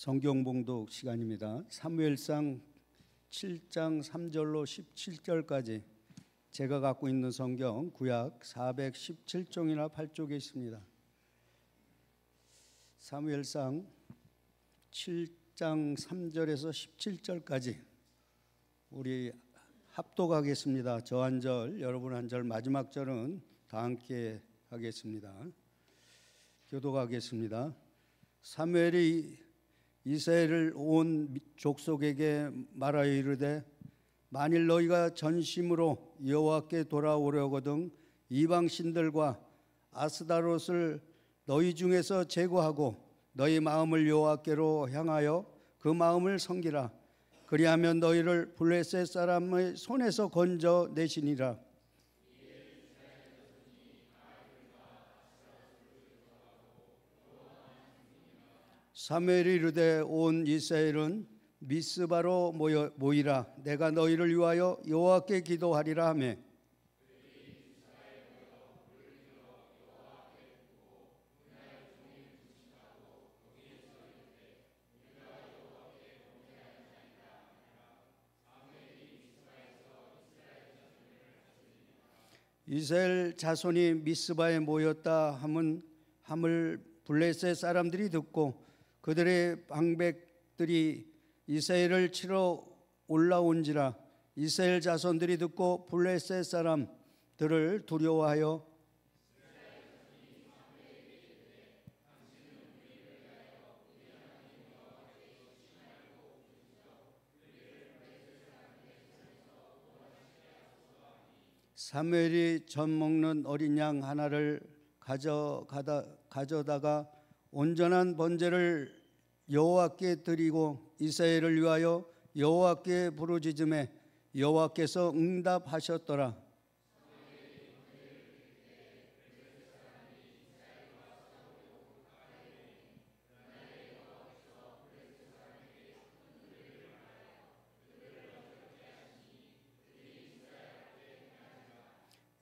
성경 봉독 시간입니다. 사무엘상 7장 3절로 17절까지 제가 갖고 있는 성경 구약 417종이나 8쪽에 있습니다. 사무엘상 7장 3절에서 17절까지 우리 합독하겠습니다. 저 한 절, 여러분 한 절, 마지막 절은 다 함께 하겠습니다. 교독하겠습니다. 사무엘이 이스라엘을 온 족속에게 말하여 이르되 만일 너희가 전심으로 여호와께 돌아오려거든 이방 신들과 아스다롯을 너희 중에서 제거하고 너희 마음을 여호와께로 향하여 그 마음을 섬기라. 그리하면 너희를 블레셋 사람의 손에서 건져 내시니라. 사무엘이 이르되 온 이스라엘은 미스바로 모이라. 내가 너희를 위하여 여호와께 기도하리라 하매 이스라엘 자손이 미스바에 모였다 함을 블레셋 사람들이 듣고 그들의 방백들이 이스라엘을 치러 올라온지라. 이스라엘 자손들이 듣고 블레셋 사람들을 두려워하여 사무엘이 젖 먹는 어린 양 하나를 가져다가 온전한 번제를 여호와께 드리고 이스라엘을 위하여 여호와께 부르짖음에 여호와께서 응답하셨더라.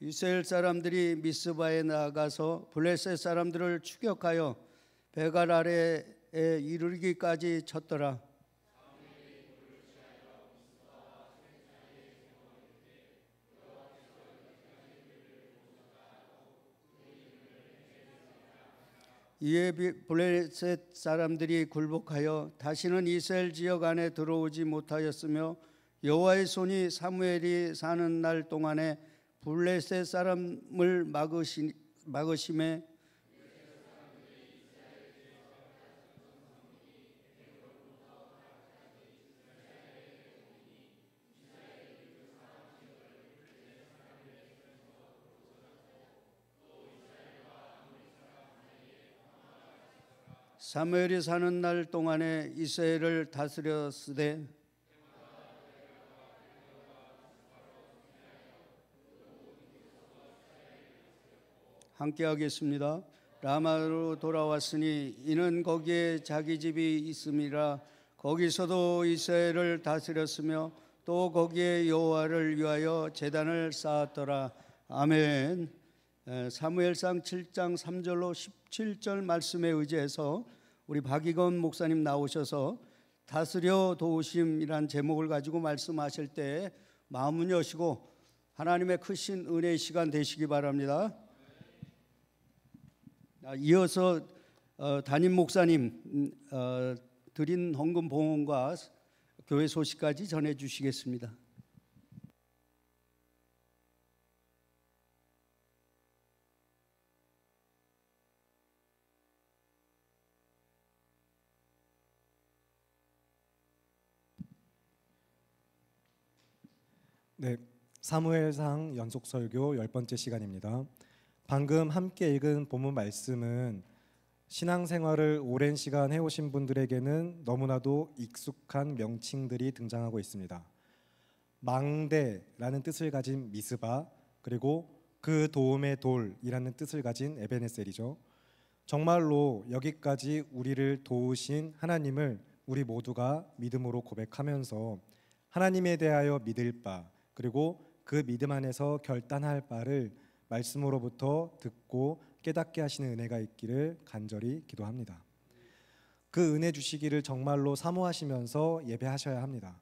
이스라엘 사람들이 미스바에 나아가서 블레셋 사람들을 추격하여 베갈 아래에 이르기까지 쳤더라. 이에 블레셋 사람들이 굴복하여 다시는 이스라엘 지역 안에 들어오지 못하였으며 여호와의 손이 사무엘이 사는 날 동안에 블레셋 사람을 막으심에 사무엘이 사는 날 동안에 이스라엘을 다스렸으되 함께 하겠습니다. 라마로 돌아왔으니 이는 거기에 자기 집이 있음이라. 거기서도 이스라엘을 다스렸으며 또 거기에 여호와를 위하여 제단을 쌓았더라. 아멘. 사무엘상 7장 3절로 17절 말씀에 의지해서 우리 박이건 목사님 나오셔서 다스려 도우심이란 제목을 가지고 말씀하실 때 마음을 여시고 하나님의 크신 은혜의 시간 되시기 바랍니다. 이어서 담임 목사님 드린 헌금 봉헌과 교회 소식까지 전해 주시겠습니다. 네, 사무엘상 연속 설교 10번째 시간입니다. 방금 함께 읽은 본문 말씀은 신앙생활을 오랜 시간 해오신 분들에게는 너무나도 익숙한 명칭들이 등장하고 있습니다. 망대라는 뜻을 가진 미스바, 그리고 그 도움의 돌이라는 뜻을 가진 에베네셀이죠. 정말로 여기까지 우리를 도우신 하나님을 우리 모두가 믿음으로 고백하면서 하나님에 대하여 믿을 바, 그리고 그 믿음 안에서 결단할 바를 말씀으로부터 듣고 깨닫게 하시는 은혜가 있기를 간절히 기도합니다. 그 은혜 주시기를 정말로 사모하시면서 예배하셔야 합니다.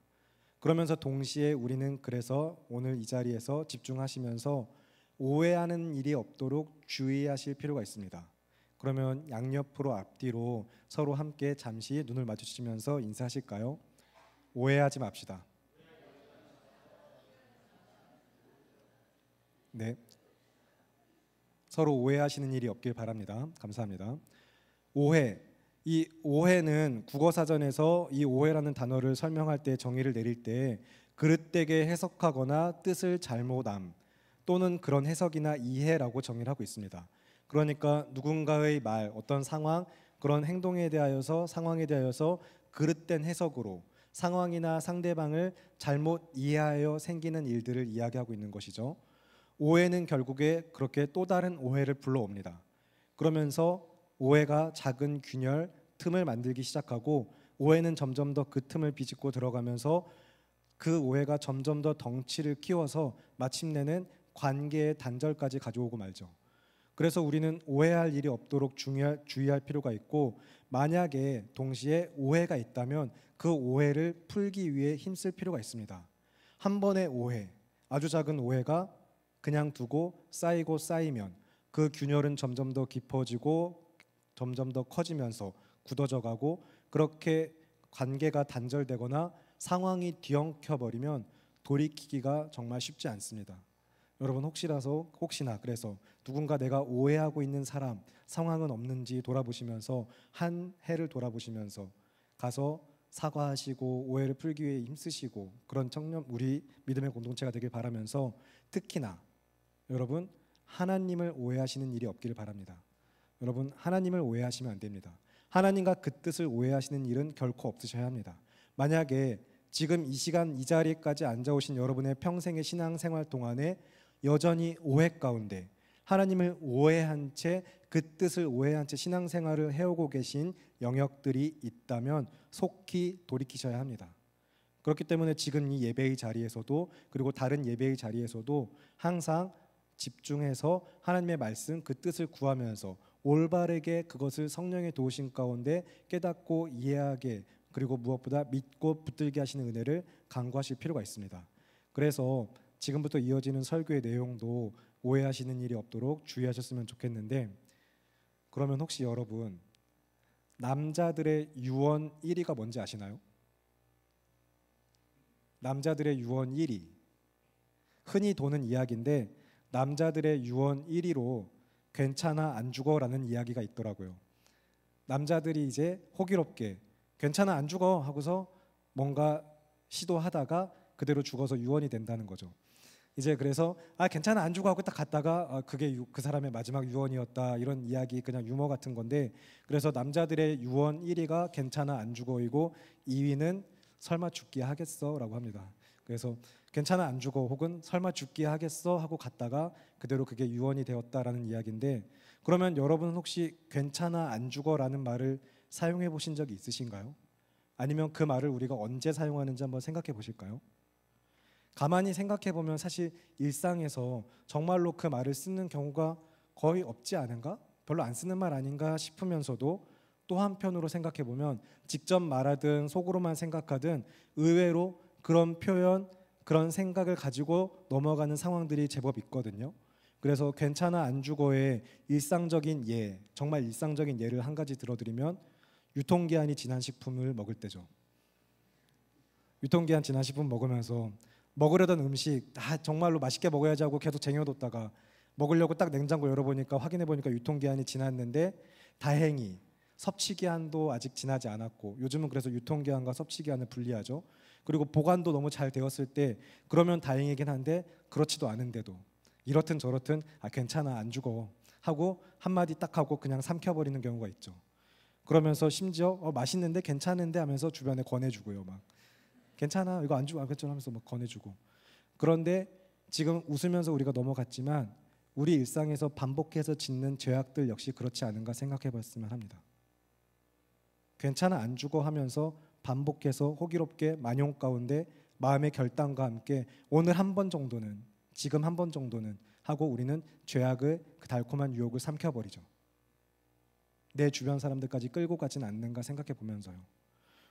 그러면서 동시에 우리는 그래서 오늘 이 자리에서 집중하시면서 오해하는 일이 없도록 주의하실 필요가 있습니다. 그러면 양옆으로 앞뒤로 서로 함께 잠시 눈을 마주치면서 인사하실까요? 오해하지 맙시다. 네, 서로 오해하시는 일이 없길 바랍니다. 감사합니다. 오해, 이 오해는 국어사전에서 이 오해라는 단어를 설명할 때 정의를 내릴 때 그릇되게 해석하거나 뜻을 잘못함 또는 그런 해석이나 이해라고 정의를 하고 있습니다. 그러니까 누군가의 말, 어떤 상황, 그런 행동에 대하여서 상황에 대하여서 그릇된 해석으로 상황이나 상대방을 잘못 이해하여 생기는 일들을 이야기하고 있는 것이죠. 오해는 결국에 그렇게 또 다른 오해를 불러옵니다. 그러면서 오해가 작은 균열, 틈을 만들기 시작하고 오해는 점점 더 그 틈을 비집고 들어가면서 그 오해가 점점 더 덩치를 키워서 마침내는 관계의 단절까지 가져오고 말죠. 그래서 우리는 오해할 일이 없도록 주의할 필요가 있고, 만약에 동시에 오해가 있다면 그 오해를 풀기 위해 힘쓸 필요가 있습니다. 한 번의 오해, 아주 작은 오해가 그냥 두고 쌓이고 쌓이면 그 균열은 점점 더 깊어지고 점점 더 커지면서 굳어져 가고, 그렇게 관계가 단절되거나 상황이 뒤엉켜버리면 돌이키기가 정말 쉽지 않습니다. 여러분 혹시나 그래서 누군가 내가 오해하고 있는 사람, 상황은 없는지 돌아보시면서 한 해를 돌아보시면서 가서 사과하시고 오해를 풀기 위해 힘쓰시고 그런 청년 우리 믿음의 공동체가 되길 바라면서, 특히나 여러분 하나님을 오해하시는 일이 없기를 바랍니다. 여러분 하나님을 오해하시면 안 됩니다. 하나님과 그 뜻을 오해하시는 일은 결코 없으셔야 합니다. 만약에 지금 이 시간 이 자리까지 앉아오신 여러분의 평생의 신앙생활 동안에 여전히 오해 가운데 하나님을 오해한 채 그 뜻을 오해한 채 신앙생활을 해오고 계신 영역들이 있다면 속히 돌이키셔야 합니다. 그렇기 때문에 지금 이 예배의 자리에서도 그리고 다른 예배의 자리에서도 항상 집중해서 하나님의 말씀 그 뜻을 구하면서 올바르게 그것을 성령의 도우심 가운데 깨닫고 이해하게, 그리고 무엇보다 믿고 붙들게 하시는 은혜를 간구하실 필요가 있습니다. 그래서 지금부터 이어지는 설교의 내용도 오해하시는 일이 없도록 주의하셨으면 좋겠는데, 그러면 혹시 여러분 남자들의 유언 1위가 뭔지 아시나요? 남자들의 유언 1위, 흔히 도는 이야기인데 남자들의 유언 1위로 괜찮아 안 죽어라는 이야기가 있더라고요. 남자들이 이제 호기롭게 괜찮아 안 죽어 하고서 뭔가 시도하다가 그대로 죽어서 유언이 된다는 거죠. 이제 그래서 괜찮아 안 죽어 하고 딱 갔다가 그게 그 사람의 마지막 유언이었다, 이런 이야기, 그냥 유머 같은 건데, 그래서 남자들의 유언 1위가 괜찮아 안 죽어이고 2위는 설마 죽기 하겠어 라고 합니다. 그래서 괜찮아 안 죽어 혹은 설마 죽기 하겠어 하고 갔다가 그대로 그게 유언이 되었다라는 이야기인데, 그러면 여러분은 혹시 괜찮아 안 죽어라는 말을 사용해 보신 적이 있으신가요? 아니면 그 말을 우리가 언제 사용하는지 한번 생각해 보실까요? 가만히 생각해 보면 사실 일상에서 정말로 그 말을 쓰는 경우가 거의 없지 않은가? 별로 안 쓰는 말 아닌가 싶으면서도, 또 한편으로 생각해 보면 직접 말하든 속으로만 생각하든 의외로 그런 표현, 그런 생각을 가지고 넘어가는 상황들이 제법 있거든요. 그래서 괜찮아 안 죽어의 일상적인 예, 정말 일상적인 예를 한 가지 들어드리면 유통기한이 지난 식품을 먹을 때죠. 유통기한 지난 식품 먹으면서 먹으려던 음식 정말로 맛있게 먹어야지 하고 계속 쟁여뒀다가 먹으려고 딱 냉장고 열어보니까 확인해보니까 유통기한이 지났는데, 다행히 섭취기한도 아직 지나지 않았고, 요즘은 그래서 유통기한과 섭취기한을 분리하죠. 그리고 보관도 너무 잘 되었을 때 그러면 다행이긴 한데, 그렇지도 않은데도 이렇든 저렇든 괜찮아 안 죽어 하고 한마디 딱 하고 그냥 삼켜버리는 경우가 있죠. 그러면서 심지어 맛있는데 괜찮은데 하면서 주변에 권해주고요. 막 괜찮아 이거 안 죽어 괜찮아 하면서 막 권해주고. 그런데 지금 웃으면서 우리가 넘어갔지만 우리 일상에서 반복해서 짓는 죄악들 역시 그렇지 않은가 생각해 봤으면 합니다. 괜찮아 안 죽어 하면서 반복해서 호기롭게 만용 가운데 마음의 결단과 함께 오늘 한 번 정도는, 지금 한 번 정도는 하고 우리는 죄악을, 그 달콤한 유혹을 삼켜버리죠. 내 주변 사람들까지 끌고 가진 않는가 생각해 보면서요.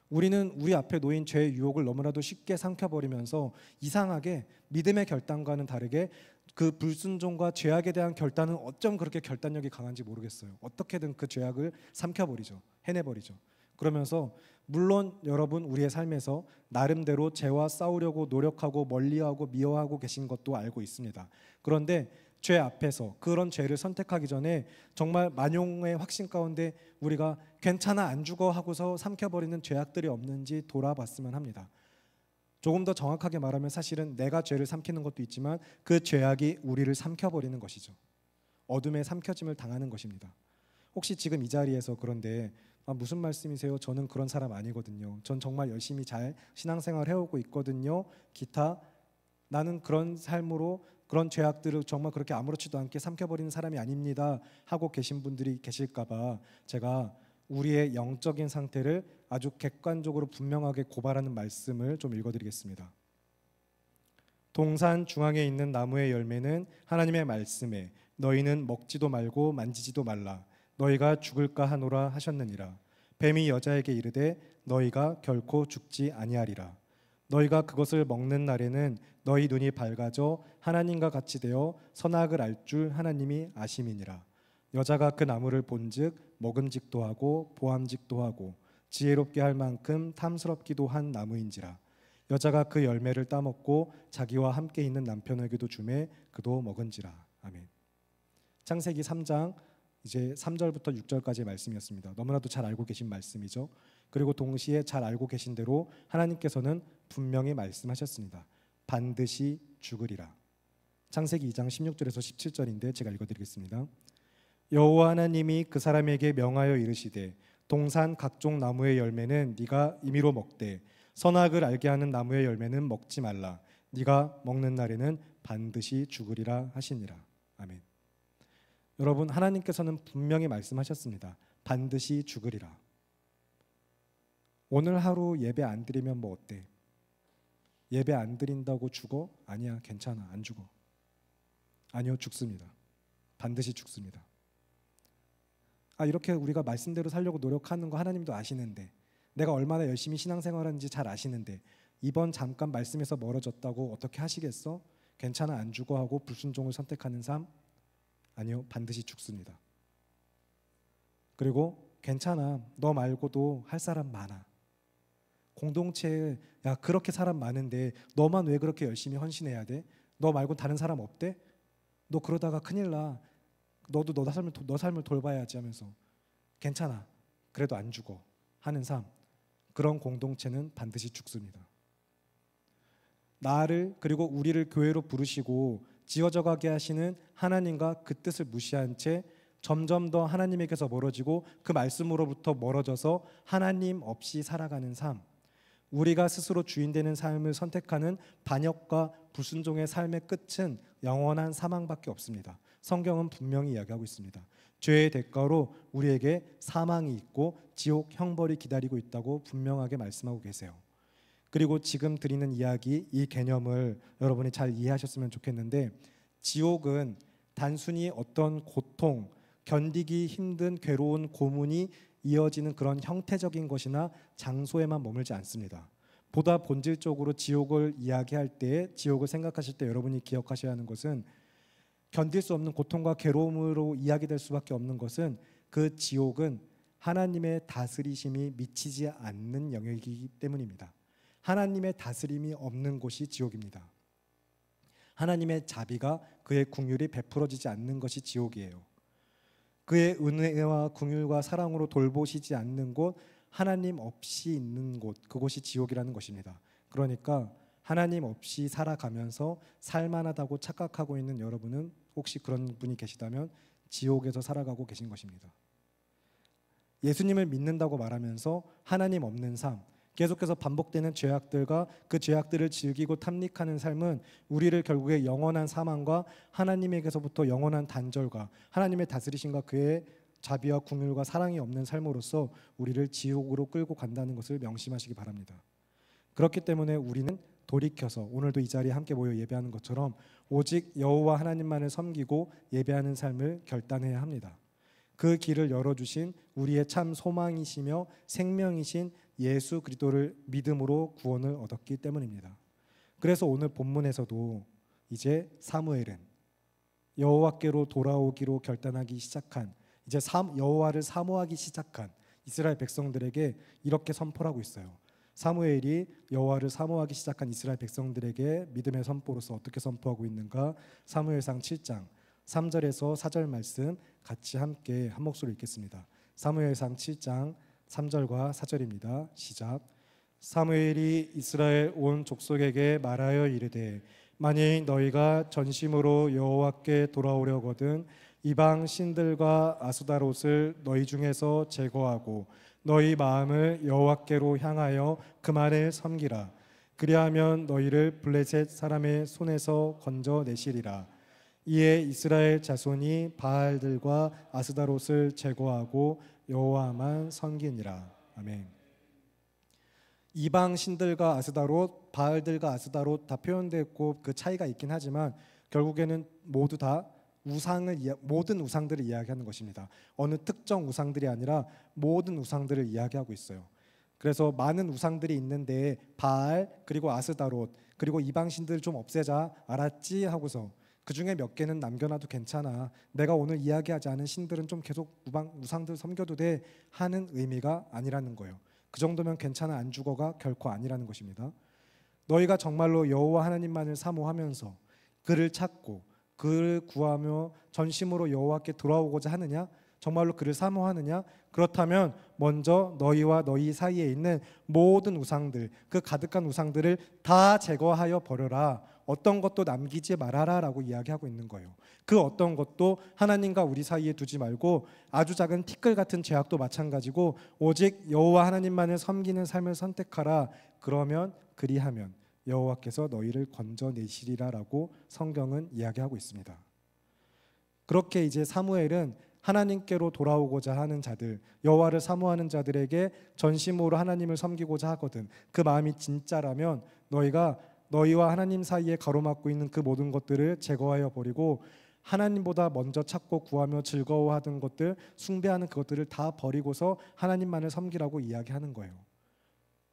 우리는 우리 앞에 놓인 죄의 유혹을 너무나도 쉽게 삼켜버리면서 이상하게 믿음의 결단과는 다르게 그 불순종과 죄악에 대한 결단은 어쩜 그렇게 결단력이 강한지 모르겠어요. 어떻게든 그 죄악을 삼켜버리죠. 해내버리죠. 그러면서 물론 여러분 우리의 삶에서 나름대로 죄와 싸우려고 노력하고 멀리하고 미워하고 계신 것도 알고 있습니다. 그런데 죄 앞에서 그런 죄를 선택하기 전에 정말 만용의 확신 가운데 우리가 괜찮아 안 죽어 하고서 삼켜버리는 죄악들이 없는지 돌아봤으면 합니다. 조금 더 정확하게 말하면 사실은 내가 죄를 삼키는 것도 있지만 그 죄악이 우리를 삼켜버리는 것이죠. 어둠에 삼켜짐을 당하는 것입니다. 혹시 지금 이 자리에서 그런데 무슨 말씀이세요? 저는 그런 사람 아니거든요. 전 정말 열심히 잘 신앙생활 해오고 있거든요. 기타 나는 그런 삶으로 그런 죄악들을 정말 그렇게 아무렇지도 않게 삼켜버리는 사람이 아닙니다 하고 계신 분들이 계실까 봐 제가 우리의 영적인 상태를 아주 객관적으로 분명하게 고발하는 말씀을 좀 읽어드리겠습니다. 동산 중앙에 있는 나무의 열매는 하나님의 말씀에 너희는 먹지도 말고 만지지도 말라 너희가 죽을까 하노라 하셨느니라. 뱀이 여자에게 이르되 너희가 결코 죽지 아니하리라. 너희가 그것을 먹는 날에는 너희 눈이 밝아져 하나님과 같이 되어 선악을 알 줄 하나님이 아심이니라. 여자가 그 나무를 본즉 먹음직도 하고 보암직도 하고 지혜롭게 할 만큼 탐스럽기도 한 나무인지라. 여자가 그 열매를 따먹고 자기와 함께 있는 남편에게도 주매 그도 먹은지라. 아멘. 창세기 3장 이제 3절부터 6절까지의 말씀이었습니다. 너무나도 잘 알고 계신 말씀이죠. 그리고 동시에 잘 알고 계신 대로 하나님께서는 분명히 말씀하셨습니다. 반드시 죽으리라. 창세기 2장 16절에서 17절인데 제가 읽어드리겠습니다. 여호와 하나님이 그 사람에게 명하여 이르시되 동산 각종 나무의 열매는 네가 임의로 먹되 선악을 알게 하는 나무의 열매는 먹지 말라. 네가 먹는 날에는 반드시 죽으리라 하시니라. 아멘. 여러분 하나님께서는 분명히 말씀하셨습니다. 반드시 죽으리라. 오늘 하루 예배 안 드리면 뭐 어때? 예배 안 드린다고 죽어? 아니야, 괜찮아, 안 죽어. 아니요, 죽습니다. 반드시 죽습니다. 이렇게 우리가 말씀대로 살려고 노력하는 거 하나님도 아시는데, 내가 얼마나 열심히 신앙생활하는지 잘 아시는데 이번 잠깐 말씀에서 멀어졌다고 어떻게 하시겠어? 괜찮아, 안 죽어 하고 불순종을 선택하는 삶? 아니요, 반드시 죽습니다. 그리고 괜찮아, 너 말고도 할 사람 많아. 공동체에 야 그렇게 사람 많은데 너만 왜 그렇게 열심히 헌신해야 돼? 너 말고 다른 사람 없대? 너 그러다가 큰일 나. 너도 너 삶을 돌봐야지 하면서 괜찮아, 그래도 안 죽어 하는 삶, 그런 공동체는 반드시 죽습니다. 나를 그리고 우리를 교회로 부르시고 지어져 가게 하시는 하나님과 그 뜻을 무시한 채 점점 더 하나님에게서 멀어지고 그 말씀으로부터 멀어져서 하나님 없이 살아가는 삶, 우리가 스스로 주인 되는 삶을 선택하는 반역과 불순종의 삶의 끝은 영원한 사망밖에 없습니다. 성경은 분명히 이야기하고 있습니다. 죄의 대가로 우리에게 사망이 있고 지옥 형벌이 기다리고 있다고 분명하게 말씀하고 계세요. 그리고 지금 드리는 이야기, 이 개념을 여러분이 잘 이해하셨으면 좋겠는데, 지옥은 단순히 어떤 고통, 견디기 힘든 괴로운 고문이 이어지는 그런 형태적인 것이나 장소에만 머물지 않습니다. 보다 본질적으로 지옥을 이야기할 때, 지옥을 생각하실 때 여러분이 기억하셔야 하는 것은, 견딜 수 없는 고통과 괴로움으로 이야기될 수밖에 없는 것은 그 지옥은 하나님의 다스리심이 미치지 않는 영역이기 때문입니다. 하나님의 다스림이 없는 곳이 지옥입니다. 하나님의 자비가 그의 긍휼이 베풀어지지 않는 것이 지옥이에요. 그의 은혜와 긍휼과 사랑으로 돌보시지 않는 곳, 하나님 없이 있는 곳, 그곳이 지옥이라는 것입니다. 그러니까 하나님 없이 살아가면서 살만하다고 착각하고 있는 여러분은, 혹시 그런 분이 계시다면 지옥에서 살아가고 계신 것입니다. 예수님을 믿는다고 말하면서 하나님 없는 삶, 계속해서 반복되는 죄악들과 그 죄악들을 즐기고 탐닉하는 삶은 우리를 결국에 영원한 사망과 하나님에게서부터 영원한 단절과 하나님의 다스리심과 그의 자비와 긍휼과 사랑이 없는 삶으로서 우리를 지옥으로 끌고 간다는 것을 명심하시기 바랍니다. 그렇기 때문에 우리는 돌이켜서 오늘도 이 자리에 함께 모여 예배하는 것처럼 오직 여호와 하나님만을 섬기고 예배하는 삶을 결단해야 합니다. 그 길을 열어주신 우리의 참 소망이시며 생명이신 예수 그리스도를 믿음으로 구원을 얻었기 때문입니다. 그래서 오늘 본문에서도 이제 사무엘은 여호와께로 돌아오기로 결단하기 시작한, 이제 여호와를 사모하기 시작한 이스라엘 백성들에게 이렇게 선포를 하고 있어요. 사무엘이 여호와를 사모하기 시작한 이스라엘 백성들에게 믿음의 선포로서 어떻게 선포하고 있는가? 사무엘상 7장 3절에서 4절 말씀 같이 함께 한 목소리로 읽겠습니다. 사무엘상 7장 3절과 4절입니다. 시작. 사무엘이 이스라엘 온 족속에게 말하여 이르되 만일 너희가 전심으로 여호와께 돌아오려거든 이방 신들과 아스다롯을 너희 중에서 제거하고 너희 마음을 여호와께로 향하여 그만을 섬기라. 그리하면 너희를 블레셋 사람의 손에서 건져내시리라. 이에 이스라엘 자손이 바알들과 아스다롯을 제거하고 여호와만 섬기니라. 아멘. 이방 신들과 아스다롯, 바알들과 아스다롯 다 표현되고 그 차이가 있긴 하지만 결국에는 모두 다 모든 우상들을 이야기하는 것입니다. 어느 특정 우상들이 아니라 모든 우상들을 이야기하고 있어요. 그래서 많은 우상들이 있는데 바알 그리고 아스다롯 그리고 이방 신들 좀 없애자, 알았지? 하고서 그 중에 몇 개는 남겨놔도 괜찮아, 내가 오늘 이야기하지 않은 신들은 좀 계속 우상들 섬겨도 돼 하는 의미가 아니라는 거예요. 그 정도면 괜찮아, 안 죽어가 결코 아니라는 것입니다. 너희가 정말로 여호와 하나님만을 사모하면서 그를 찾고 그를 구하며 전심으로 여호와께 돌아오고자 하느냐? 정말로 그를 사모하느냐? 그렇다면 먼저 너희와 너희 사이에 있는 모든 우상들, 그 가득한 우상들을 다 제거하여 버려라. 어떤 것도 남기지 말아라 라고 이야기하고 있는 거예요. 그 어떤 것도 하나님과 우리 사이에 두지 말고 아주 작은 티끌 같은 죄악도 마찬가지고 오직 여호와 하나님만을 섬기는 삶을 선택하라. 그리하면 여호와께서 너희를 건져내시리라 라고 성경은 이야기하고 있습니다. 그렇게 이제 사무엘은 하나님께로 돌아오고자 하는 자들, 여호와를 사모하는 자들에게 전심으로 하나님을 섬기고자 하거든 그 마음이 진짜라면 너희와 하나님 사이에 가로막고 있는 그 모든 것들을 제거하여 버리고 하나님보다 먼저 찾고 구하며 즐거워하던 것들, 숭배하는 그것들을 다 버리고서 하나님만을 섬기라고 이야기하는 거예요.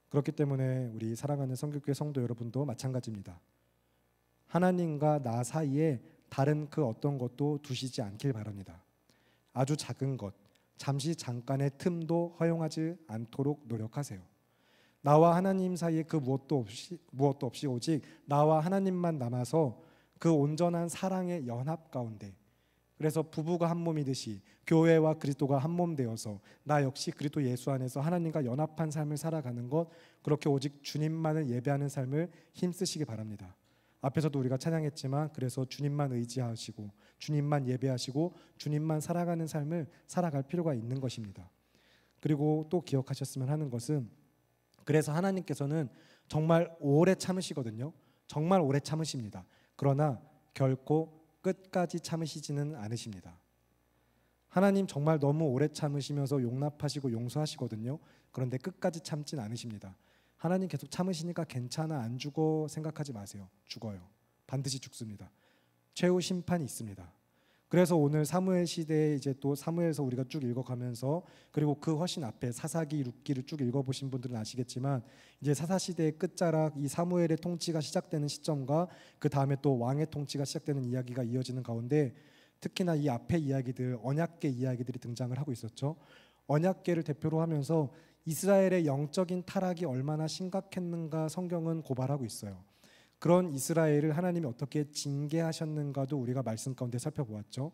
그렇기 때문에 우리 사랑하는 성교교회 성도 여러분도 마찬가지입니다. 하나님과 나 사이에 다른 그 어떤 것도 두시지 않길 바랍니다. 아주 작은 것, 잠깐의 틈도 허용하지 않도록 노력하세요. 나와 하나님 사이에 그 무엇도 없이 오직 나와 하나님만 남아서 그 온전한 사랑의 연합 가운데, 그래서 부부가 한 몸이듯이 교회와 그리스도가 한 몸 되어서 나 역시 그리스도 예수 안에서 하나님과 연합한 삶을 살아가는 것, 그렇게 오직 주님만을 예배하는 삶을 힘쓰시기 바랍니다. 앞에서도 우리가 찬양했지만 그래서 주님만 의지하시고 주님만 예배하시고 주님만 살아가는 삶을 살아갈 필요가 있는 것입니다. 그리고 또 기억하셨으면 하는 것은, 그래서 하나님께서는 정말 오래 참으시거든요. 정말 오래 참으십니다. 그러나 결코 끝까지 참으시지는 않으십니다. 하나님 정말 너무 오래 참으시면서 용납하시고 용서하시거든요. 그런데 끝까지 참진 않으십니다. 하나님 계속 참으시니까 괜찮아, 안 죽어 생각하지 마세요. 죽어요. 반드시 죽습니다. 최후 심판이 있습니다. 그래서 오늘 사무엘 시대에 이제 또 사무엘서 우리가 쭉 읽어가면서, 그리고 그 훨씬 앞에 사사기, 룻기를 쭉 읽어보신 분들은 아시겠지만 이제 사사 시대의 끝자락, 이 사무엘의 통치가 시작되는 시점과 그 다음에 또 왕의 통치가 시작되는 이야기가 이어지는 가운데 특히나 이 앞에 이야기들, 언약궤 이야기들이 등장을 하고 있었죠. 언약궤를 대표로 하면서 이스라엘의 영적인 타락이 얼마나 심각했는가 성경은 고발하고 있어요. 그런 이스라엘을 하나님이 어떻게 징계하셨는가도 우리가 말씀 가운데 살펴보았죠.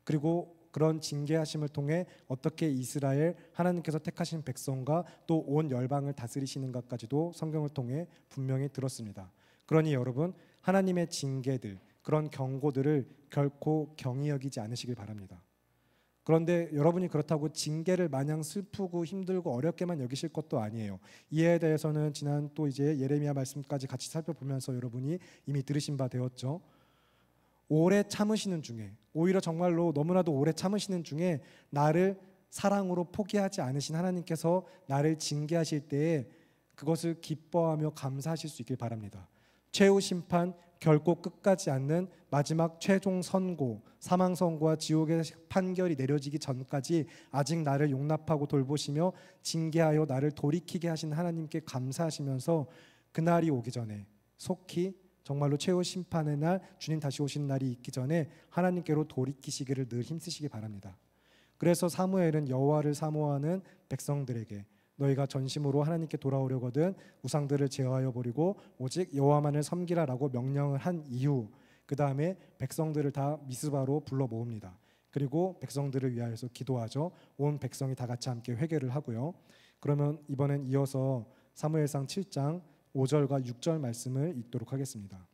그리고 그런 징계하심을 통해 어떻게 이스라엘, 하나님께서 택하신 백성과 또 온 열방을 다스리시는 것까지도 성경을 통해 분명히 들었습니다. 그러니 여러분, 하나님의 징계들, 그런 경고들을 결코 경히 여기지 않으시길 바랍니다. 그런데 여러분이 그렇다고 징계를 마냥 슬프고 힘들고 어렵게만 여기실 것도 아니에요. 이에 대해서는 지난 또 이제 예레미야 말씀까지 같이 살펴보면서 여러분이 이미 들으신 바 되었죠. 오래 참으시는 중에, 오히려 정말로 너무나도 오래 참으시는 중에 나를 사랑으로 포기하지 않으신 하나님께서 나를 징계하실 때에 그것을 기뻐하며 감사하실 수 있길 바랍니다. 최후 심판, 결코 끝까지 않는 마지막 최종 선고, 사망 선고와 지옥의 판결이 내려지기 전까지 아직 나를 용납하고 돌보시며 징계하여 나를 돌이키게 하신 하나님께 감사하시면서 그날이 오기 전에 속히 정말로 최후 심판의 날, 주님 다시 오시는 날이 있기 전에 하나님께로 돌이키시기를 늘 힘쓰시기 바랍니다. 그래서 사무엘은 여호와를 사모하는 백성들에게 너희가 전심으로 하나님께 돌아오려거든 우상들을 제어하여 버리고 오직 여호와만을 섬기라라고 명령을 한 이후, 그 다음에 백성들을 다 미스바로 불러 모읍니다. 그리고 백성들을 위하여서 기도하죠. 온 백성이 다 같이 함께 회개를 하고요. 그러면 이번엔 이어서 사무엘상 7장 5절과 6절 말씀을 읽도록 하겠습니다.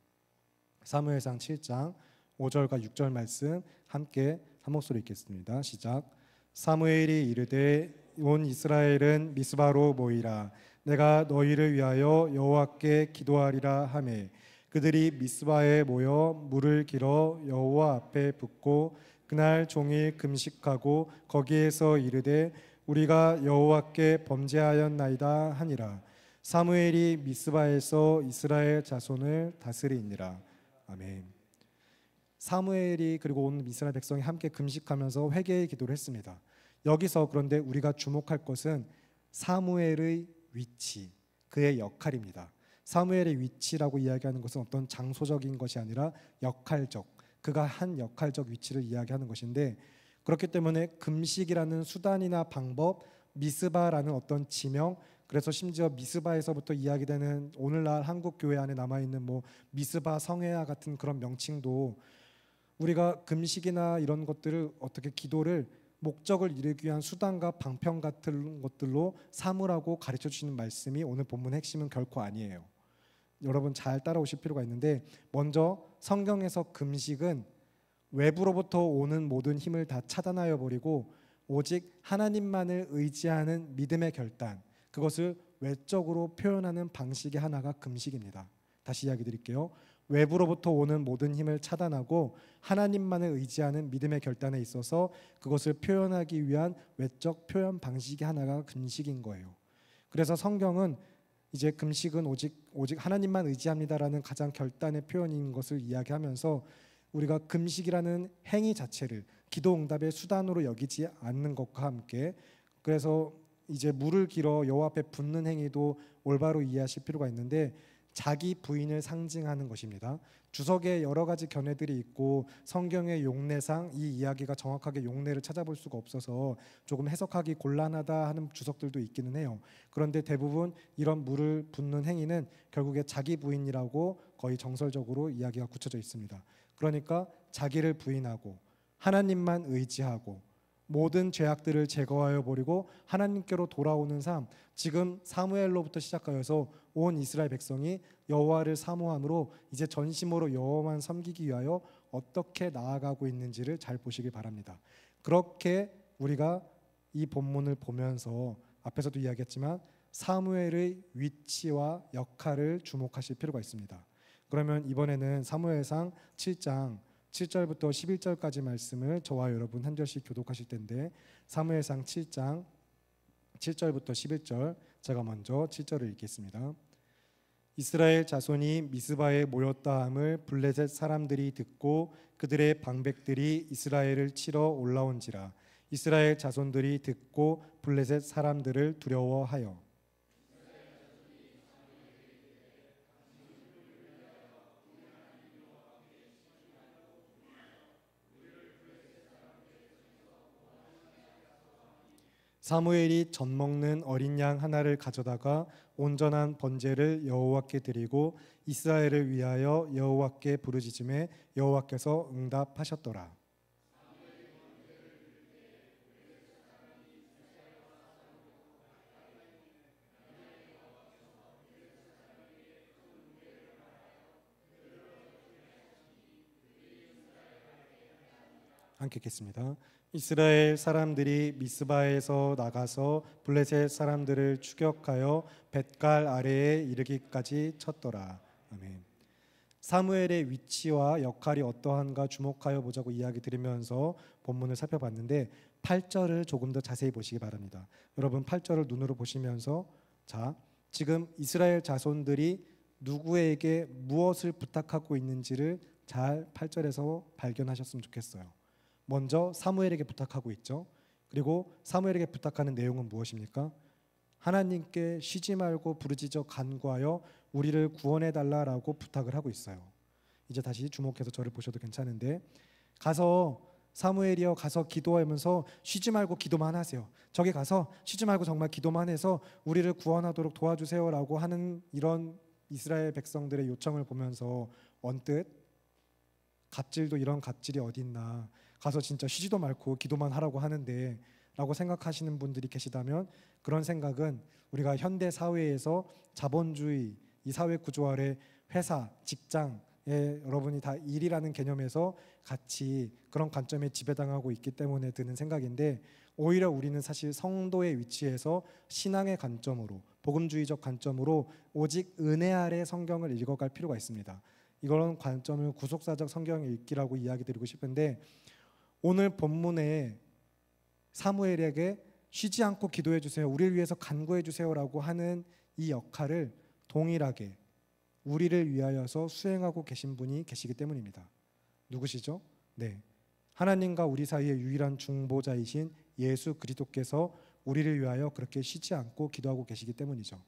사무엘상 7장 5절과 6절 말씀 함께 한 목소리 읽겠습니다. 시작. 사무엘이 이르되 온 이스라엘은 미스바로 모이라. 내가 너희를 위하여 여호와께 기도하리라 하매 그들이 미스바에 모여 물을 길어 여호와 앞에 붓고 그날 종일 금식하고 거기에서 이르되 우리가 여호와께 범죄하였나이다 하니라. 사무엘이 미스바에서 이스라엘 자손을 다스리니라. 아멘. 사무엘이 그리고 온 이스라엘 백성이 함께 금식하면서 회개의 기도를 했습니다. 여기서 그런데 우리가 주목할 것은 사무엘의 위치, 그의 역할입니다. 사무엘의 위치라고 이야기하는 것은 어떤 장소적인 것이 아니라 역할적, 그가 한 역할적 위치를 이야기하는 것인데, 그렇기 때문에 금식이라는 수단이나 방법, 미스바라는 어떤 지명, 그래서 심지어 미스바에서부터 이야기되는 오늘날 한국 교회 안에 남아있는 미스바 성회와 같은 그런 명칭도 우리가 금식이나 이런 것들을 어떻게 기도를 목적을 이루기 위한 수단과 방편 같은 것들로 삼으라고 가르쳐 주시는 말씀이 오늘 본문의 핵심은 결코 아니에요. 여러분 잘 따라오실 필요가 있는데, 먼저 성경에서 금식은 외부로부터 오는 모든 힘을 다 차단하여 버리고 오직 하나님만을 의지하는 믿음의 결단, 그것을 외적으로 표현하는 방식의 하나가 금식입니다. 다시 이야기 드릴게요. 외부로부터 오는 모든 힘을 차단하고 하나님만을 의지하는 믿음의 결단에 있어서 그것을 표현하기 위한 외적 표현 방식의 하나가 금식인 거예요. 그래서 성경은 이제 금식은 오직 하나님만 의지합니다라는 가장 결단의 표현인 것을 이야기하면서 우리가 금식이라는 행위 자체를 기도 응답의 수단으로 여기지 않는 것과 함께, 그래서 이제 물을 길어 여호와 앞에 붓는 행위도 올바로 이해하실 필요가 있는데 자기 부인을 상징하는 것입니다. 주석에 여러 가지 견해들이 있고 성경의 용례상 이 이야기가 정확하게 용례를 찾아볼 수가 없어서 조금 해석하기 곤란하다 하는 주석들도 있기는 해요. 그런데 대부분 이런 물을 붓는 행위는 결국에 자기 부인이라고 거의 정설적으로 이야기가 굳혀져 있습니다. 그러니까 자기를 부인하고 하나님만 의지하고 모든 죄악들을 제거하여 버리고 하나님께로 돌아오는 삶, 지금 사무엘로부터 시작하여서 온 이스라엘 백성이 여호와를 사모함으로 이제 전심으로 여호와만 섬기기 위하여 어떻게 나아가고 있는지를 잘 보시기 바랍니다. 그렇게 우리가 이 본문을 보면서 앞에서도 이야기했지만 사무엘의 위치와 역할을 주목하실 필요가 있습니다. 그러면 이번에는 사무엘상 7장 7절부터 11절까지 말씀을 저와 여러분 한 절씩 교독하실 텐데, 사무엘상 7장 7절부터 11절, 제가 먼저 7절을 읽겠습니다. 이스라엘 자손이 미스바에 모였다 함을 블레셋 사람들이 듣고 그들의 방백들이 이스라엘을 치러 올라온지라. 이스라엘 자손들이 듣고 블레셋 사람들을 두려워하여 사무엘이 젖 먹는 어린 양 하나를 가져다가 온전한 번제를 여호와께 드리고 이스라엘을 위하여 여호와께 부르짖음에 여호와께서 응답하셨더라. 함께 읽겠습니다. 이스라엘 사람들이 미스바에서 나가서 블레셋 사람들을 추격하여 벳갈 아래에 이르기까지 쳤더라. 아멘. 사무엘의 위치와 역할이 어떠한가 주목하여 보자고 이야기 드리면서 본문을 살펴봤는데 8절을 조금 더 자세히 보시기 바랍니다. 여러분 8절을 눈으로 보시면서, 자, 지금 이스라엘 자손들이 누구에게 무엇을 부탁하고 있는지를 잘 8절에서 발견하셨으면 좋겠어요. 먼저 사무엘에게 부탁하고 있죠. 그리고 사무엘에게 부탁하는 내용은 무엇입니까? 하나님께 쉬지 말고 부르짖어 간구하여 우리를 구원해 달라라고 부탁을 하고 있어요. 이제 다시 주목해서 저를 보셔도 괜찮은데, 사무엘이여 가서 기도하면서 쉬지 말고 기도만 하세요. 저기 가서 쉬지 말고 정말 기도만 해서 우리를 구원하도록 도와주세요라고 하는 이런 이스라엘 백성들의 요청을 보면서 언뜻 갑질도 이런 갑질이 어딨나, 가서 진짜 쉬지도 말고 기도만 하라고 하는데 라고 생각하시는 분들이 계시다면, 그런 생각은 우리가 현대 사회에서 자본주의 이 사회 구조 아래 회사, 직장에 여러분이 다 일이라는 개념에서 같이 그런 관점에 지배당하고 있기 때문에 드는 생각인데, 오히려 우리는 사실 성도의 위치에서 신앙의 관점으로, 복음주의적 관점으로 오직 은혜 아래 성경을 읽어갈 필요가 있습니다. 이런 관점을 구속사적 성경 읽기라고 이야기 드리고 싶은데, 오늘 본문에 사무엘에게 쉬지 않고 기도해 주세요, 우리를 위해서 간구해 주세요라고 하는 이 역할을 동일하게 우리를 위하여서 수행하고 계신 분이 계시기 때문입니다. 누구시죠? 네, 하나님과 우리 사이의 유일한 중보자이신 예수 그리스도께서 우리를 위하여 그렇게 쉬지 않고 기도하고 계시기 때문이죠.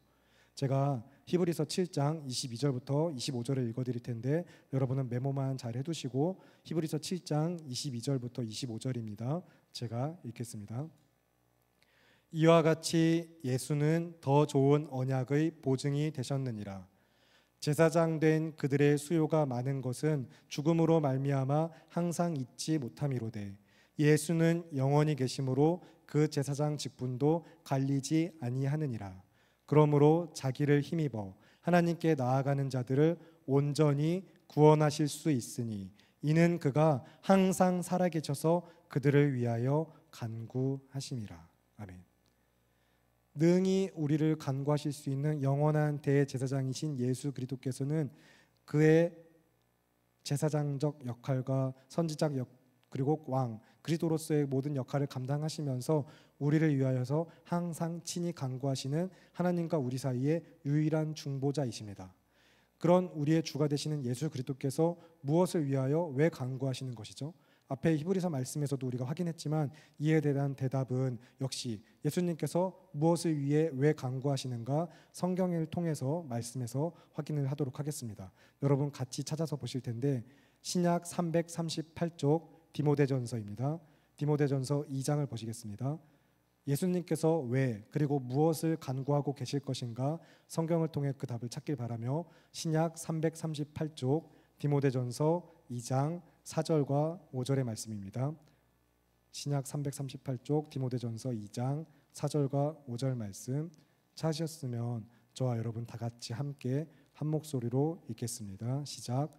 제가 히브리서 7장 22절부터 25절을 읽어드릴 텐데 여러분은 메모만 잘 해두시고, 히브리서 7장 22절부터 25절입니다. 제가 읽겠습니다. 이와 같이 예수는 더 좋은 언약의 보증이 되셨느니라. 제사장 된 그들의 수요가 많은 것은 죽음으로 말미암아 항상 잊지 못함이로되, 예수는 영원히 계심으로 그 제사장 직분도 갈리지 아니하느니라. 그러므로 자기를 힘입어 하나님께 나아가는 자들을 온전히 구원하실 수 있으니, 이는 그가 항상 살아계셔서 그들을 위하여 간구하심이라. 아멘. 능히 우리를 간구하실 수 있는 영원한 대제사장이신 예수 그리스도께서는 그의 제사장적 역할과 선지자적 그리고 왕 그리스도로서의 모든 역할을 감당하시면서 우리를 위하여서 항상 친히 간구하시는 하나님과 우리 사이의 유일한 중보자이십니다. 그런 우리의 주가 되시는 예수 그리스도께서 무엇을 위하여 왜 간구하시는 것이죠? 앞에 히브리서 말씀에서도 우리가 확인했지만, 이에 대한 대답은 역시 예수님께서 무엇을 위해 왜 간구하시는가 성경을 통해서 말씀에서 확인을 하도록 하겠습니다. 여러분 같이 찾아서 보실 텐데, 신약 338쪽 디모데전서입니다. 디모데전서 2장을 보시겠습니다. 예수님께서 왜 그리고 무엇을 간구하고 계실 것인가 성경을 통해 그 답을 찾길 바라며, 신약 338쪽 디모데전서 2장 4절과 5절의 말씀입니다. 신약 338쪽 디모데전서 2장 4절과 5절 말씀 찾으셨으면 저와 여러분 다 같이 함께 한 목소리로 읽겠습니다. 시작.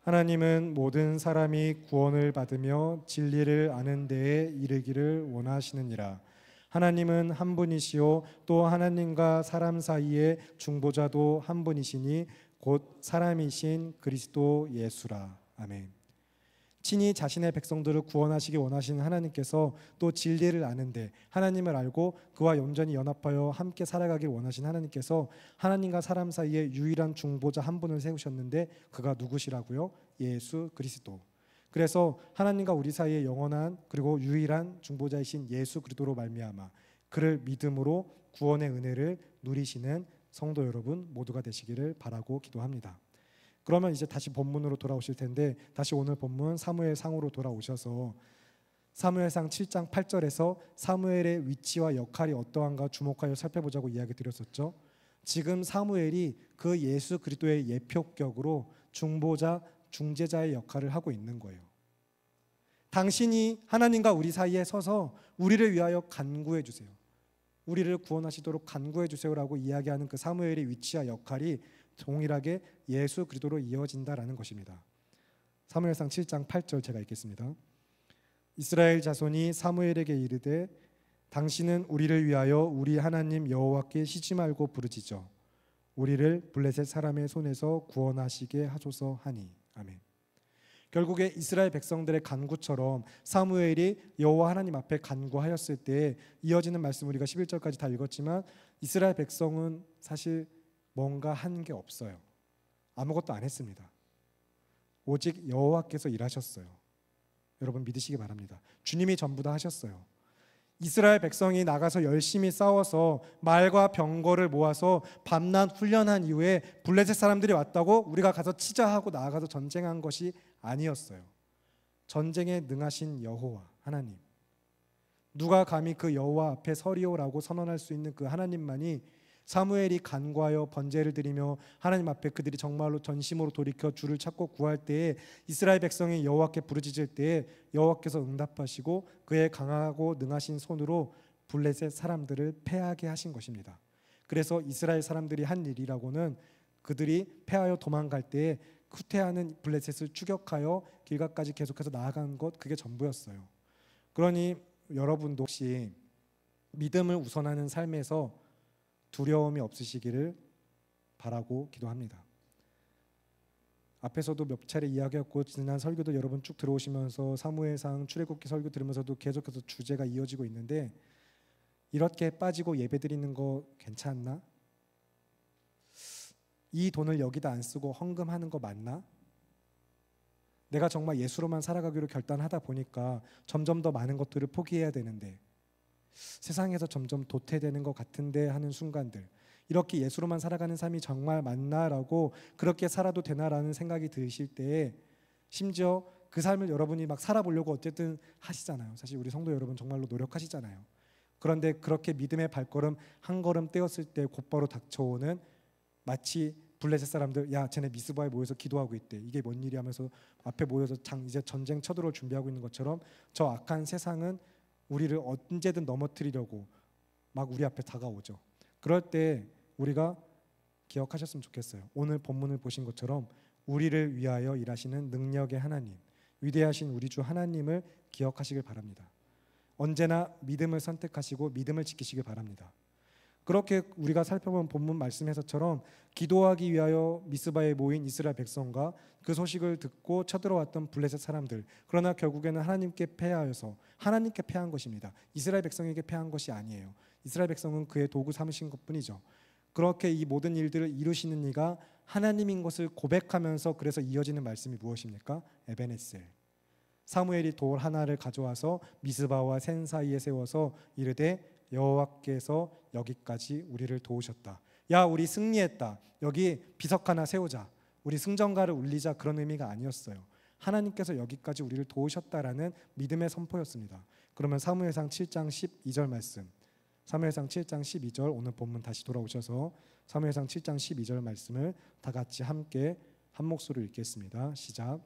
하나님은 모든 사람이 구원을 받으며 진리를 아는 데에 이르기를 원하시느니라. 하나님은 한 분이시요 또 하나님과 사람 사이의 중보자도 한 분이시니 곧 사람이신 그리스도 예수라. 아멘. 친히 자신의 백성들을 구원하시기 원하시는 하나님께서 또 진리를 아는데, 하나님을 알고 그와 온전히 연합하여 함께 살아가길 원하신 하나님께서 하나님과 사람 사이에 유일한 중보자 한 분을 세우셨는데, 그가 누구시라고요? 예수 그리스도. 그래서 하나님과 우리 사이에 영원한 그리고 유일한 중보자이신 예수 그리스도로 말미암아 그를 믿음으로 구원의 은혜를 누리시는 성도 여러분 모두가 되시기를 바라고 기도합니다. 그러면 이제 다시 본문으로 돌아오실 텐데, 다시 오늘 본문 사무엘상으로 돌아오셔서 사무엘상 7장 8절에서 사무엘의 위치와 역할이 어떠한가 주목하여 살펴보자고 이야기 드렸었죠. 지금 사무엘이 그 예수 그리스도의 예표격으로 중보자, 중재자의 역할을 하고 있는 거예요. 당신이 하나님과 우리 사이에 서서 우리를 위하여 간구해 주세요, 우리를 구원하시도록 간구해 주세요라고 이야기하는 그 사무엘의 위치와 역할이 동일하게 예수 그리스도로 이어진다라는 것입니다. 사무엘상 7장 8절 제가 읽겠습니다. 이스라엘 자손이 사무엘에게 이르되 당신은 우리를 위하여 우리 하나님 여호와께 쉬지 말고 부르짖어 우리를 블레셋 사람의 손에서 구원하시게 하소서 하니. 아멘. 결국에 이스라엘 백성들의 간구처럼 사무엘이 여호와 하나님 앞에 간구하였을 때 이어지는 말씀, 우리가 11절까지 다 읽었지만 이스라엘 백성은 사실 뭔가 한 게 없어요. 아무것도 안 했습니다. 오직 여호와께서 일하셨어요. 여러분 믿으시기 바랍니다. 주님이 전부 다 하셨어요. 이스라엘 백성이 나가서 열심히 싸워서 말과 병거를 모아서 밤낮 훈련한 이후에 블레셋 사람들이 왔다고 우리가 가서 치자 하고 나아가서 전쟁한 것이 아니었어요. 전쟁에 능하신 여호와 하나님, 누가 감히 그 여호와 앞에 서리오라고 선언할 수 있는 그 하나님만이 사무엘이 간구하여 번제를 드리며 하나님 앞에 그들이 정말로 전심으로 돌이켜 주를 찾고 구할 때에 이스라엘 백성이 여호와께 부르짖을 때에 여호와께서 응답하시고 그의 강하고 능하신 손으로 블레셋 사람들을 패하게 하신 것입니다. 그래서 이스라엘 사람들이 한 일이라고는 그들이 패하여 도망갈 때에 후퇴하는 블레셋을 추격하여 길가까지 계속해서 나아간 것, 그게 전부였어요. 그러니 여러분도 혹시 믿음을 우선하는 삶에서 두려움이 없으시기를 바라고 기도합니다. 앞에서도 몇 차례 이야기했고 지난 설교도 여러분 쭉 들어오시면서 사무엘상 출애굽기 설교 들으면서도 계속해서 주제가 이어지고 있는데, 이렇게 빠지고 예배드리는 거 괜찮나? 이 돈을 여기다 안 쓰고 헌금하는 거 맞나? 내가 정말 예수로만 살아가기로 결단하다 보니까 점점 더 많은 것들을 포기해야 되는데, 세상에서 점점 도태되는 것 같은데 하는 순간들, 이렇게 예수로만 살아가는 삶이 정말 맞나라고, 그렇게 살아도 되나라는 생각이 드실 때에 심지어 그 삶을 여러분이 막 살아보려고 어쨌든 하시잖아요. 사실 우리 성도 여러분 정말로 노력하시잖아요. 그런데 그렇게 믿음의 발걸음 한 걸음 떼었을 때 곧바로 닥쳐오는, 마치 블레셋 사람들, 야 쟤네 미스바에 모여서 기도하고 있대, 이게 뭔 일이 하면서 앞에 모여서 이제 전쟁 쳐들어올 준비하고 있는 것처럼 저 악한 세상은 우리를 언제든 넘어뜨리려고 막 우리 앞에 다가오죠. 그럴 때 우리가 기억하셨으면 좋겠어요. 오늘 본문을 보신 것처럼 우리를 위하여 일하시는 능력의 하나님, 위대하신 우리 주 하나님을 기억하시길 바랍니다. 언제나 믿음을 선택하시고 믿음을 지키시길 바랍니다. 그렇게 우리가 살펴본 본문 말씀에서처럼 기도하기 위하여 미스바에 모인 이스라엘 백성과 그 소식을 듣고 쳐들어왔던 블레셋 사람들, 그러나 결국에는 하나님께 패하여서 하나님께 패한 것입니다. 이스라엘 백성에게 패한 것이 아니에요. 이스라엘 백성은 그의 도구 삼으신 것뿐이죠. 그렇게 이 모든 일들을 이루시는 이가 하나님인 것을 고백하면서 그래서 이어지는 말씀이 무엇입니까? 에베네셀. 사무엘이 돌 하나를 가져와서 미스바와 센 사이에 세워서 이르되 여호와께서 여기까지 우리를 도우셨다. 야 우리 승리했다. 여기 비석 하나 세우자. 우리 승전가를 울리자. 그런 의미가 아니었어요. 하나님께서 여기까지 우리를 도우셨다라는 믿음의 선포였습니다. 그러면 사무엘상 7장 12절 말씀, 사무엘상 7장 12절, 오늘 본문 다시 돌아오셔서 사무엘상 7장 12절 말씀을 다 같이 함께 한 목소리로 읽겠습니다. 시작.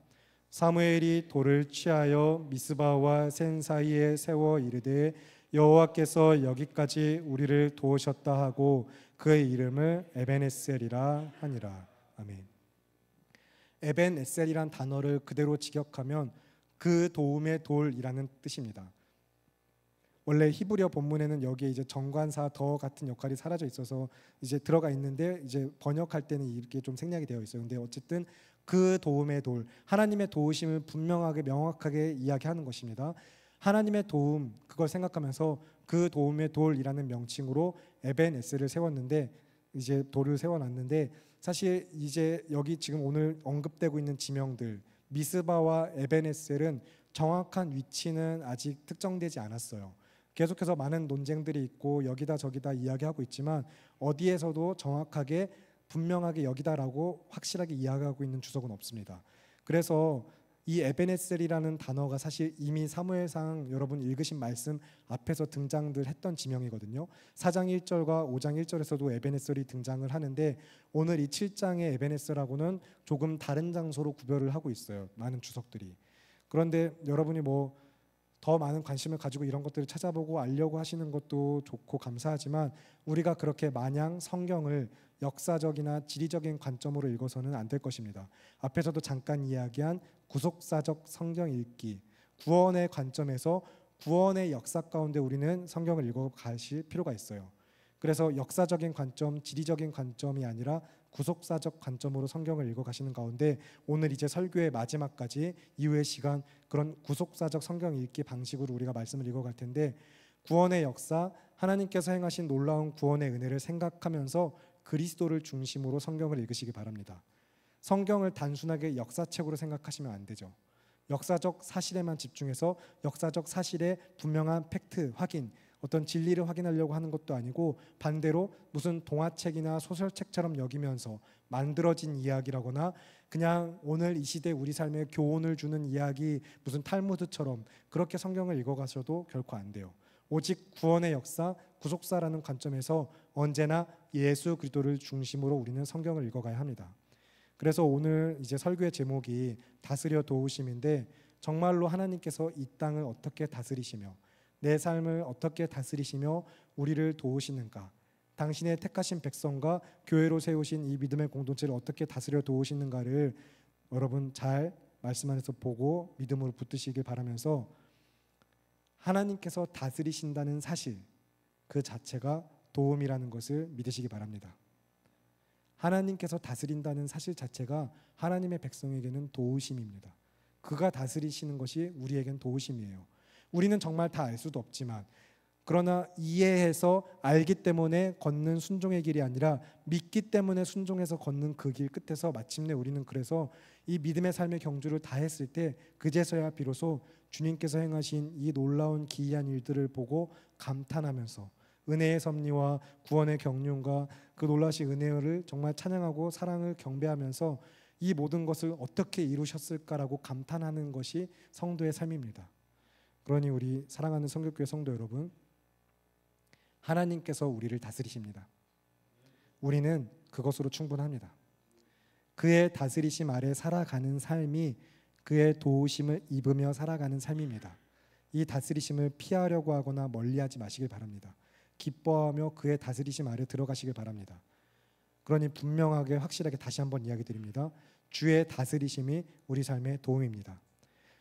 사무엘이 돌을 취하여 미스바와 센 사이에 세워 이르되 여호와께서 여기까지 우리를 도우셨다 하고 그의 이름을 에벤에셀이라 하니라. 아멘. 에벤에셀이란 단어를 그대로 직역하면 그 도움의 돌이라는 뜻입니다. 원래 히브리어 본문에는 여기에 이제 정관사 더 같은 역할이 사라져 있어서 이제 들어가 있는데, 이제 번역할 때는 이렇게 좀 생략이 되어 있어요. 근데 어쨌든 그 도움의 돌, 하나님의 도우심을 분명하게 명확하게 이야기하는 것입니다. 하나님의 도움, 그걸 생각하면서 그 도움의 돌이라는 명칭으로 에벤에셀을 세웠는데, 이제 돌을 세워놨는데, 사실 이제 여기 지금 오늘 언급되고 있는 지명들 미스바와 에벤에셀은 정확한 위치는 아직 특정되지 않았어요. 계속해서 많은 논쟁들이 있고 여기다 저기다 이야기하고 있지만 어디에서도 정확하게 분명하게 여기다라고 확실하게 이야기하고 있는 주석은 없습니다. 그래서 이 에벤에셀이라는 단어가 사실 이미 사무엘상 여러분 읽으신 말씀 앞에서 등장들 했던 지명이거든요. 4장 1절과 5장 1절에서도 에벤에셀이 등장을 하는데, 오늘 이 7장의 에벤에셀하고는 조금 다른 장소로 구별을 하고 있어요. 많은 주석들이. 그런데 여러분이 뭐 더 많은 관심을 가지고 이런 것들을 찾아보고 알려고 하시는 것도 좋고 감사하지만, 우리가 그렇게 마냥 성경을 역사적이나 지리적인 관점으로 읽어서는 안 될 것입니다. 앞에서도 잠깐 이야기한 구속사적 성경 읽기, 구원의 관점에서 구원의 역사 가운데 우리는 성경을 읽어가실 필요가 있어요. 그래서 역사적인 관점, 지리적인 관점이 아니라 구속사적 관점으로 성경을 읽어가시는 가운데, 오늘 이제 설교의 마지막까지 이후의 시간 그런 구속사적 성경 읽기 방식으로 우리가 말씀을 읽어갈 텐데, 구원의 역사, 하나님께서 행하신 놀라운 구원의 은혜를 생각하면서 그리스도를 중심으로 성경을 읽으시기 바랍니다. 성경을 단순하게 역사책으로 생각하시면 안 되죠. 역사적 사실에만 집중해서 역사적 사실의 분명한 팩트 확인, 어떤 진리를 확인하려고 하는 것도 아니고 반대로 무슨 동화책이나 소설책처럼 여기면서 만들어진 이야기라거나 그냥 오늘 이 시대 우리 삶에 교훈을 주는 이야기, 무슨 탈무드처럼 그렇게 성경을 읽어가셔도 결코 안 돼요. 오직 구원의 역사, 구속사라는 관점에서 언제나 예수 그리스도를 중심으로 우리는 성경을 읽어가야 합니다. 그래서 오늘 이제 설교의 제목이 다스려 도우심인데, 정말로 하나님께서 이 땅을 어떻게 다스리시며 내 삶을 어떻게 다스리시며 우리를 도우시는가, 당신의 택하신 백성과 교회로 세우신 이 믿음의 공동체를 어떻게 다스려 도우시는가를 여러분 잘 말씀 안에서 보고 믿음으로 붙드시길 바라면서, 하나님께서 다스리신다는 사실 그 자체가 도움이라는 것을 믿으시기 바랍니다. 하나님께서 다스린다는 사실 자체가 하나님의 백성에게는 도우심입니다. 그가 다스리시는 것이 우리에겐 도우심이에요. 우리는 정말 다 알 수도 없지만, 그러나 이해해서 알기 때문에 걷는 순종의 길이 아니라 믿기 때문에 순종해서 걷는 그 길 끝에서 마침내 우리는 그래서 이 믿음의 삶의 경주를 다 했을 때 그제서야 비로소 주님께서 행하신 이 놀라운 기이한 일들을 보고 감탄하면서 은혜의 섭리와 구원의 경륜과 그 놀라신 은혜를 정말 찬양하고 사랑을 경배하면서 이 모든 것을 어떻게 이루셨을까라고 감탄하는 것이 성도의 삶입니다. 그러니 우리 사랑하는 성결교회 성도 여러분, 하나님께서 우리를 다스리십니다. 우리는 그것으로 충분합니다. 그의 다스리심 아래 살아가는 삶이 그의 도우심을 입으며 살아가는 삶입니다. 이 다스리심을 피하려고 하거나 멀리하지 마시길 바랍니다. 기뻐하며 그의 다스리심 아래 들어가시길 바랍니다. 그러니 분명하게 확실하게 다시 한번 이야기 드립니다. 주의 다스리심이 우리 삶의 도움입니다.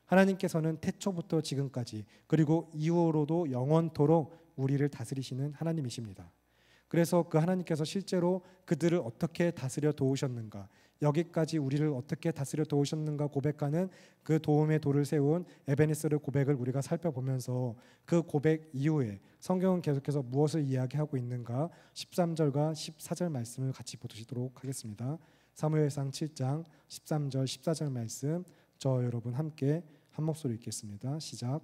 하나님께서는 태초부터 지금까지 그리고 이후로도 영원토록 우리를 다스리시는 하나님이십니다. 그래서 그 하나님께서 실제로 그들을 어떻게 다스려 도우셨는가, 여기까지 우리를 어떻게 다스려 도우셨는가 고백하는 그 도움의 돌을 세운 에베네스의 고백을 우리가 살펴보면서 그 고백 이후에 성경은 계속해서 무엇을 이야기하고 있는가 13절과 14절 말씀을 같이 보시도록 하겠습니다. 사무엘상 7장 13절 14절 말씀, 저 여러분 함께 한 목소리 읽겠습니다. 시작.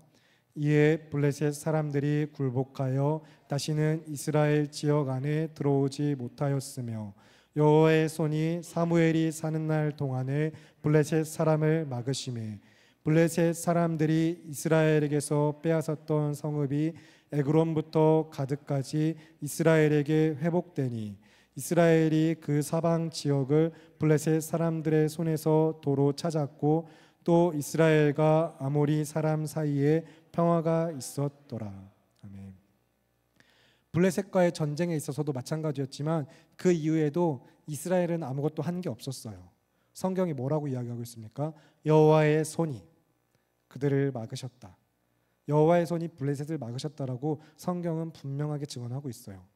이에 블레셋 사람들이 굴복하여 다시는 이스라엘 지역 안에 들어오지 못하였으며 여호와의 손이 사무엘이 사는 날 동안에 블레셋 사람을 막으심에 블레셋 사람들이 이스라엘에게서 빼앗았던 성읍이 에그론부터 가드까지 이스라엘에게 회복되니 이스라엘이 그 사방 지역을 블레셋 사람들의 손에서 도로 찾았고 또 이스라엘과 아모리 사람 사이에 평화가 있었더라. 아멘. 블레셋과의 전쟁에 있어서도 마찬가지였지만 그 이후에도 이스라엘은 아무것도 한 게 없었어요. 성경이 뭐라고 이야기하고 있습니까? 여호와의 손이 그들을 막으셨다. 여호와의 손이 블레셋을 막으셨다라고 성경은 분명하게 증언하고 있어요.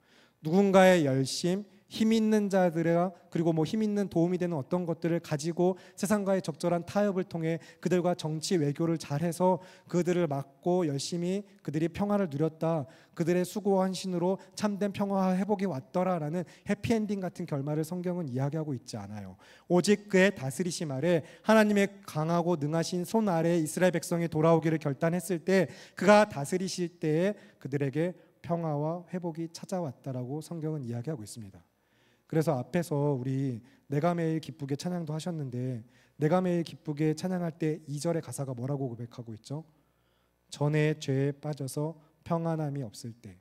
누군가의 열심, 힘 있는 자들과 그리고 힘 있는 도움이 되는 어떤 것들을 가지고 세상과의 적절한 타협을 통해 그들과 정치 외교를 잘해서 그들을 막고 열심히 그들이 평화를 누렸다, 그들의 수고와 헌신으로 참된 평화와 회복이 왔더라라는 해피엔딩 같은 결말을 성경은 이야기하고 있지 않아요. 오직 그의 다스리심 아래 하나님의 강하고 능하신 손 아래 이스라엘 백성이 돌아오기를 결단했을 때 그가 다스리실 때에 그들에게 평화와 회복이 찾아왔다라고 성경은 이야기하고 있습니다. 그래서 앞에서 우리 내가 매일 기쁘게 찬양도 하셨는데, 내가 매일 기쁘게 찬양할 때 2절의 가사가 뭐라고 고백하고 있죠? 전에 죄에 빠져서 평안함이 없을 때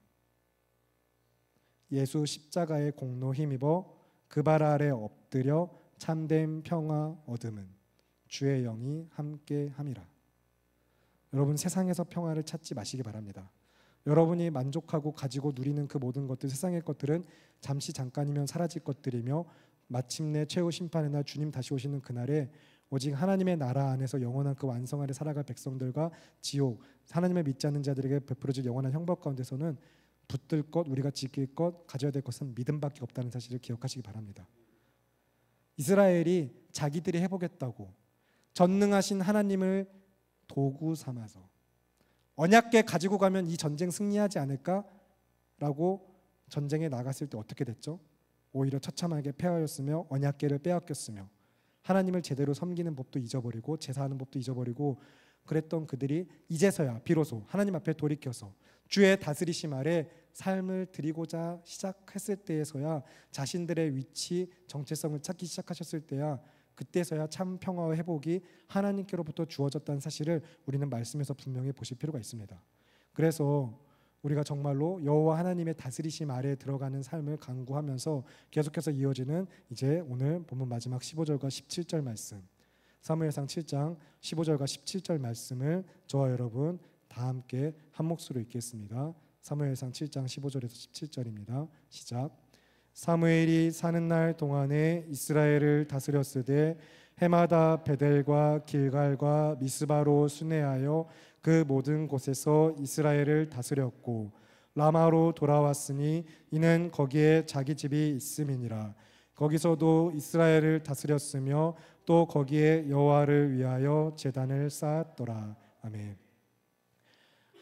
예수 십자가의 공로 힘입어 그 발 아래 엎드려 참된 평화 얻음은 주의 영이 함께 함이라. 여러분, 세상에서 평화를 찾지 마시기 바랍니다. 여러분이 만족하고 가지고 누리는 그 모든 것들, 세상의 것들은 잠시 잠깐이면 사라질 것들이며 마침내 최후 심판의 날 주님 다시 오시는 그날에 오직 하나님의 나라 안에서 영원한 그 완성 아래 살아갈 백성들과 지옥, 하나님을 믿지 않는 자들에게 베풀어질 영원한 형벌 가운데서는 붙들 것, 우리가 지킬 것, 가져야 될 것은 믿음밖에 없다는 사실을 기억하시기 바랍니다. 이스라엘이 자기들이 해보겠다고 전능하신 하나님을 도구 삼아서 언약궤 가지고 가면 이 전쟁 승리하지 않을까라고 전쟁에 나갔을 때 어떻게 됐죠? 오히려 처참하게 패하였으며 언약궤를 빼앗겼으며 하나님을 제대로 섬기는 법도 잊어버리고 제사하는 법도 잊어버리고 그랬던 그들이 이제서야 비로소 하나님 앞에 돌이켜서 주의 다스리심 아래 삶을 드리고자 시작했을 때에서야 자신들의 위치, 정체성을 찾기 시작하셨을 때야 그때서야 참 평화와 회복이 하나님께로부터 주어졌다는 사실을 우리는 말씀에서 분명히 보실 필요가 있습니다. 그래서 우리가 정말로 여호와 하나님의 다스리심 아래에 들어가는 삶을 강구하면서 계속해서 이어지는 이제 오늘 본문 마지막 15절과 17절 말씀, 사무엘상 7장 15절과 17절 말씀을 저와 여러분 다 함께 한 목소리로 읽겠습니다. 사무엘상 7장 15절에서 17절입니다. 시작. 사무엘이 사는 날 동안에 이스라엘을 다스렸으되 해마다 베델과 길갈과 미스바로 순회하여 그 모든 곳에서 이스라엘을 다스렸고 라마로 돌아왔으니 이는 거기에 자기 집이 있음이니라. 거기서도 이스라엘을 다스렸으며 또 거기에 여호와를 위하여 제단을 쌓았더라. 아멘.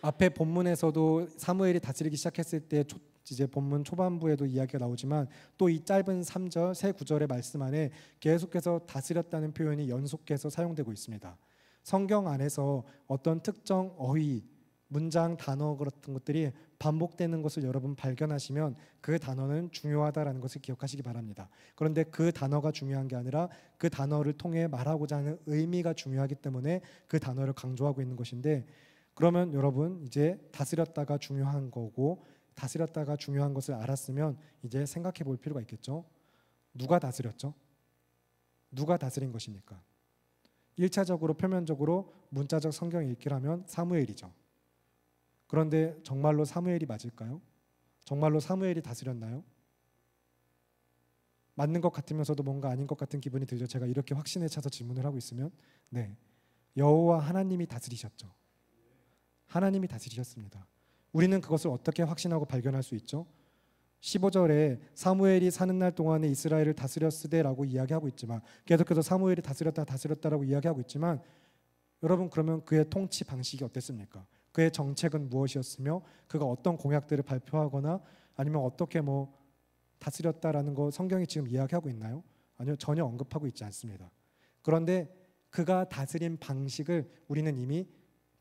앞에 본문에서도 사무엘이 다스리기 시작했을 때 이제 본문 초반부에도 이야기가 나오지만 또 이 짧은 3절 세 구절의 말씀 안에 계속해서 다스렸다는 표현이 연속해서 사용되고 있습니다. 성경 안에서 어떤 특정 어휘, 문장, 단어 같은 것들이 반복되는 것을 여러분 발견하시면 그 단어는 중요하다라는 것을 기억하시기 바랍니다. 그런데 그 단어가 중요한 게 아니라 그 단어를 통해 말하고자 하는 의미가 중요하기 때문에 그 단어를 강조하고 있는 것인데, 그러면 여러분 이제 다스렸다가 중요한 거고 다스렸다가 중요한 것을 알았으면 이제 생각해 볼 필요가 있겠죠. 누가 다스렸죠? 누가 다스린 것입니까? 1차적으로 표면적으로 문자적 성경 읽기를 하면 사무엘이죠. 그런데 정말로 사무엘이 맞을까요? 정말로 사무엘이 다스렸나요? 맞는 것 같으면서도 뭔가 아닌 것 같은 기분이 들죠. 제가 이렇게 확신에 차서 질문을 하고 있으면 네, 여호와 하나님이 다스리셨죠. 하나님이 다스리셨습니다. 우리는 그것을 어떻게 확신하고 발견할 수 있죠? 15절에 사무엘이 사는 날 동안에 이스라엘을 다스렸으되라고 이야기하고 있지만 계속해서 사무엘이 다스렸다라고 이야기하고 있지만 여러분 그러면 그의 통치 방식이 어땠습니까? 그의 정책은 무엇이었으며 그가 어떤 공약들을 발표하거나 아니면 어떻게 다스렸다라는 거 성경이 지금 이야기하고 있나요? 아니요, 전혀 언급하고 있지 않습니다. 그런데 그가 다스린 방식을 우리는 이미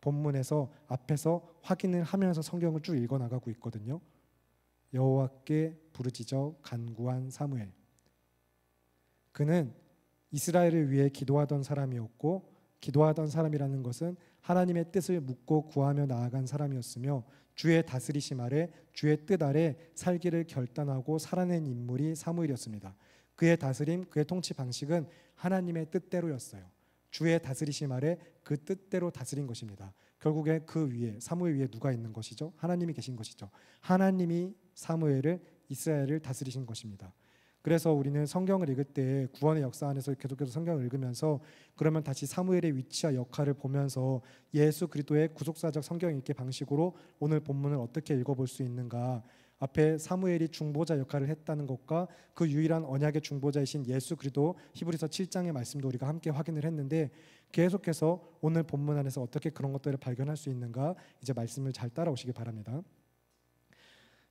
본문에서 앞에서 확인을 하면서 성경을 쭉 읽어나가고 있거든요. 여호와께 부르짖어 간구한 사무엘. 그는 이스라엘을 위해 기도하던 사람이었고 기도하던 사람이라는 것은 하나님의 뜻을 묻고 구하며 나아간 사람이었으며 주의 다스리심 아래 주의 뜻 아래 살기를 결단하고 살아낸 인물이 사무엘이었습니다. 그의 다스림, 그의 통치 방식은 하나님의 뜻대로였어요. 주의 다스리심 아래 그 뜻대로 다스린 것입니다. 결국에 그 위에 사무엘 위에 누가 있는 것이죠? 하나님이 계신 것이죠. 하나님이 사무엘을 이스라엘을 다스리신 것입니다. 그래서 우리는 성경을 읽을 때 구원의 역사 안에서 계속해서 성경을 읽으면서 그러면 다시 사무엘의 위치와 역할을 보면서 예수 그리스도의 구속사적 성경 읽기 방식으로 오늘 본문을 어떻게 읽어볼 수 있는가, 앞에 사무엘이 중보자 역할을 했다는 것과 그 유일한 언약의 중보자이신 예수 그리스도 히브리서 7장의 말씀도 우리가 함께 확인을 했는데 계속해서 오늘 본문 안에서 어떻게 그런 것들을 발견할 수 있는가 이제 말씀을 잘 따라오시기 바랍니다.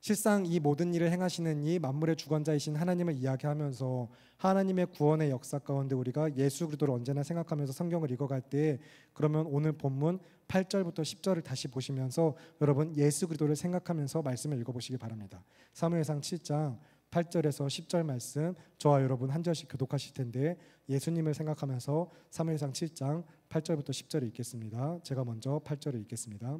실상 이 모든 일을 행하시는 이 만물의 주권자이신 하나님을 이야기하면서 하나님의 구원의 역사 가운데 우리가 예수 그리스도를 언제나 생각하면서 성경을 읽어갈 때 그러면 오늘 본문 8절부터 10절을 다시 보시면서 여러분 예수 그리스도를 생각하면서 말씀을 읽어보시기 바랍니다. 사무엘상 7장 8절에서 10절 말씀 저와 여러분 한 절씩 교독하실 텐데 예수님을 생각하면서 사무엘상 7장 8절부터 10절을 읽겠습니다. 제가 먼저 8절을 읽겠습니다.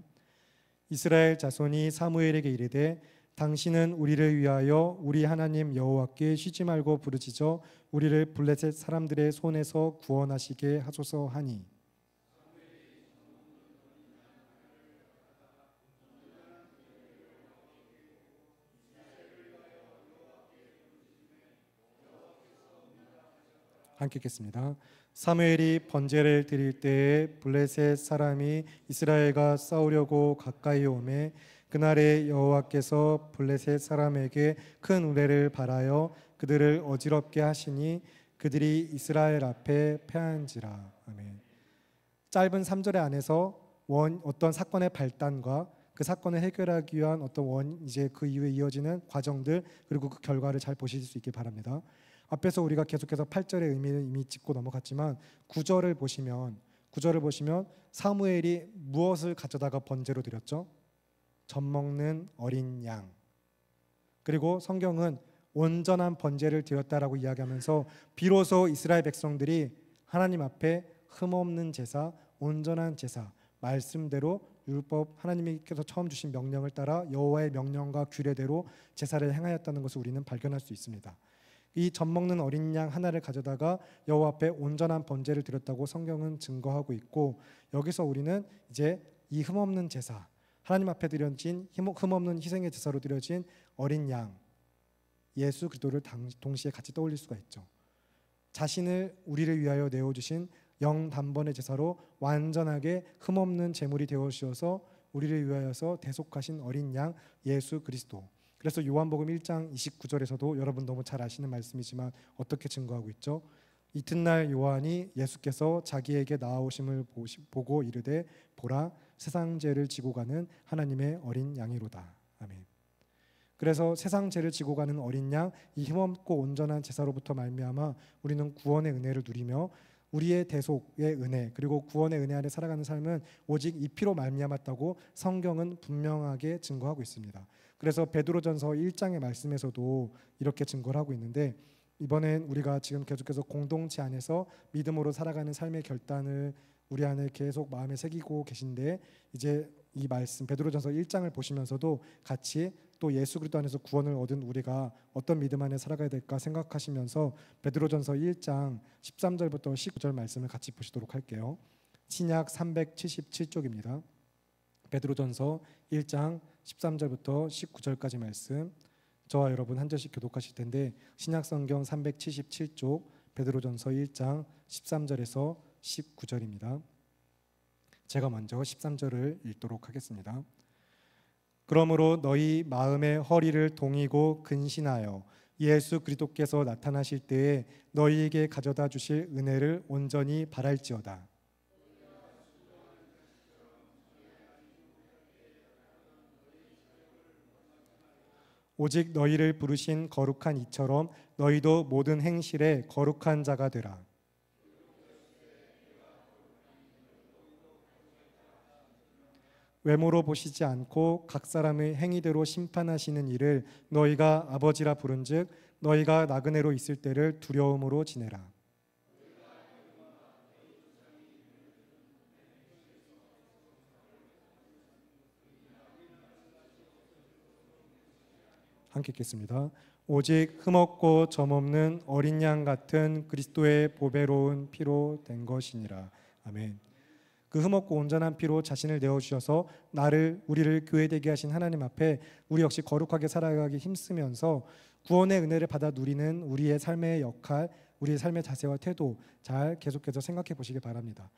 이스라엘 자손이 사무엘에게 이르되 당신은 우리를 위하여 우리 하나님 여호와께 쉬지 말고 부르짖어 우리를 블레셋 사람들의 손에서 구원하시게 하소서 하니 함께 읽겠습니다. 사무엘이 번제를 드릴 때에 블레셋 사람이 이스라엘과 싸우려고 가까이 오매 그날에 여호와께서 블레셋 사람에게 큰 우레를 발하여 그들을 어지럽게 하시니 그들이 이스라엘 앞에 패한지라. 아멘. 짧은 3절의 안에서 어떤 사건의 발단과 그 사건을 해결하기 위한 어떤 이제 그 이후에 이어지는 과정들 그리고 그 결과를 잘 보실 수 있길 바랍니다. 앞에서 우리가 계속해서 8절의 의미를 이미 짚고 넘어갔지만 9절을 보시면 사무엘이 무엇을 가져다가 번제로 드렸죠? 젖먹는 어린 양. 그리고 성경은 온전한 번제를 드렸다라고 이야기하면서 비로소 이스라엘 백성들이 하나님 앞에 흠없는 제사, 온전한 제사, 말씀대로 율법 하나님께서 처음 주신 명령을 따라 여호와의 명령과 규례대로 제사를 행하였다는 것을 우리는 발견할 수 있습니다. 이 젖먹는 어린 양 하나를 가져다가 여호와 앞에 온전한 번제를 드렸다고 성경은 증거하고 있고, 여기서 우리는 이제 이 흠없는 제사, 하나님 앞에 드려진 흠없는 희생의 제사로 드려진 어린 양 예수 그리스도를 동시에 같이 떠올릴 수가 있죠. 자신을 우리를 위하여 내어주신 영단번의 제사로 완전하게 흠없는 제물이 되어 주셔서 우리를 위하여서 대속하신 어린 양 예수 그리스도. 그래서 요한복음 1장 29절에서도 여러분 너무 잘 아시는 말씀이지만 어떻게 증거하고 있죠? 이튿날 요한이 예수께서 자기에게 나아오심을 보고 이르되 보라 세상 죄를 지고 가는 하나님의 어린 양이로다. 아멘. 그래서 세상 죄를 지고 가는 어린 양, 이 힘없고 온전한 제사로부터 말미암아 우리는 구원의 은혜를 누리며 우리의 대속의 은혜 그리고 구원의 은혜 안에 살아가는 삶은 오직 이 피로 말미암았다고 성경은 분명하게 증거하고 있습니다. 그래서 베드로전서 1장의 말씀에서도 이렇게 증거를 하고 있는데, 이번엔 우리가 지금 계속해서 공동체 안에서 믿음으로 살아가는 삶의 결단을 우리 안에 계속 마음에 새기고 계신데, 이제 이 말씀 베드로전서 1장을 보시면서도 같이 또 예수 그리스도 안에서 구원을 얻은 우리가 어떤 믿음 안에 살아가야 될까 생각하시면서 베드로전서 1장 13절부터 19절 말씀을 같이 보시도록 할게요. 신약 377쪽입니다. 베드로전서 1장 13절부터 19절까지 말씀, 저와 여러분 한 절씩 교독하실 텐데, 신약성경 377쪽 베드로전서 1장 13절에서 19절입니다. 제가 먼저 13절을 읽도록 하겠습니다. 그러므로 너희 마음의 허리를 동이고 근신하여 예수 그리스도께서 나타나실 때에 너희에게 가져다 주실 은혜를 온전히 바랄지어다. 오직 너희를 부르신 거룩한 이처럼 너희도 모든 행실에 거룩한 자가 되라. 외모로 보시지 않고 각 사람의 행위대로 심판하시는 이를 너희가 아버지라 부른즉 너희가 나그네로 있을 때를 두려움으로 지내라. 함께 읽겠습니다. 오직 흠없고 점없는 어린 양 같은 그리스도의 보배로운 피로 된 것이니라. 아멘. 그 흠없고 온전한 피로 자신을 내어주셔서 우리를 교회되게 하신 하나님 앞에 우리 역시 거룩하게 살아가기 힘쓰면서 구원의 은혜를 받아 누리는 우리의 삶의 역할, 우리의 삶의 자세와 태도 잘 계속해서 생각해 보시기 바랍니다.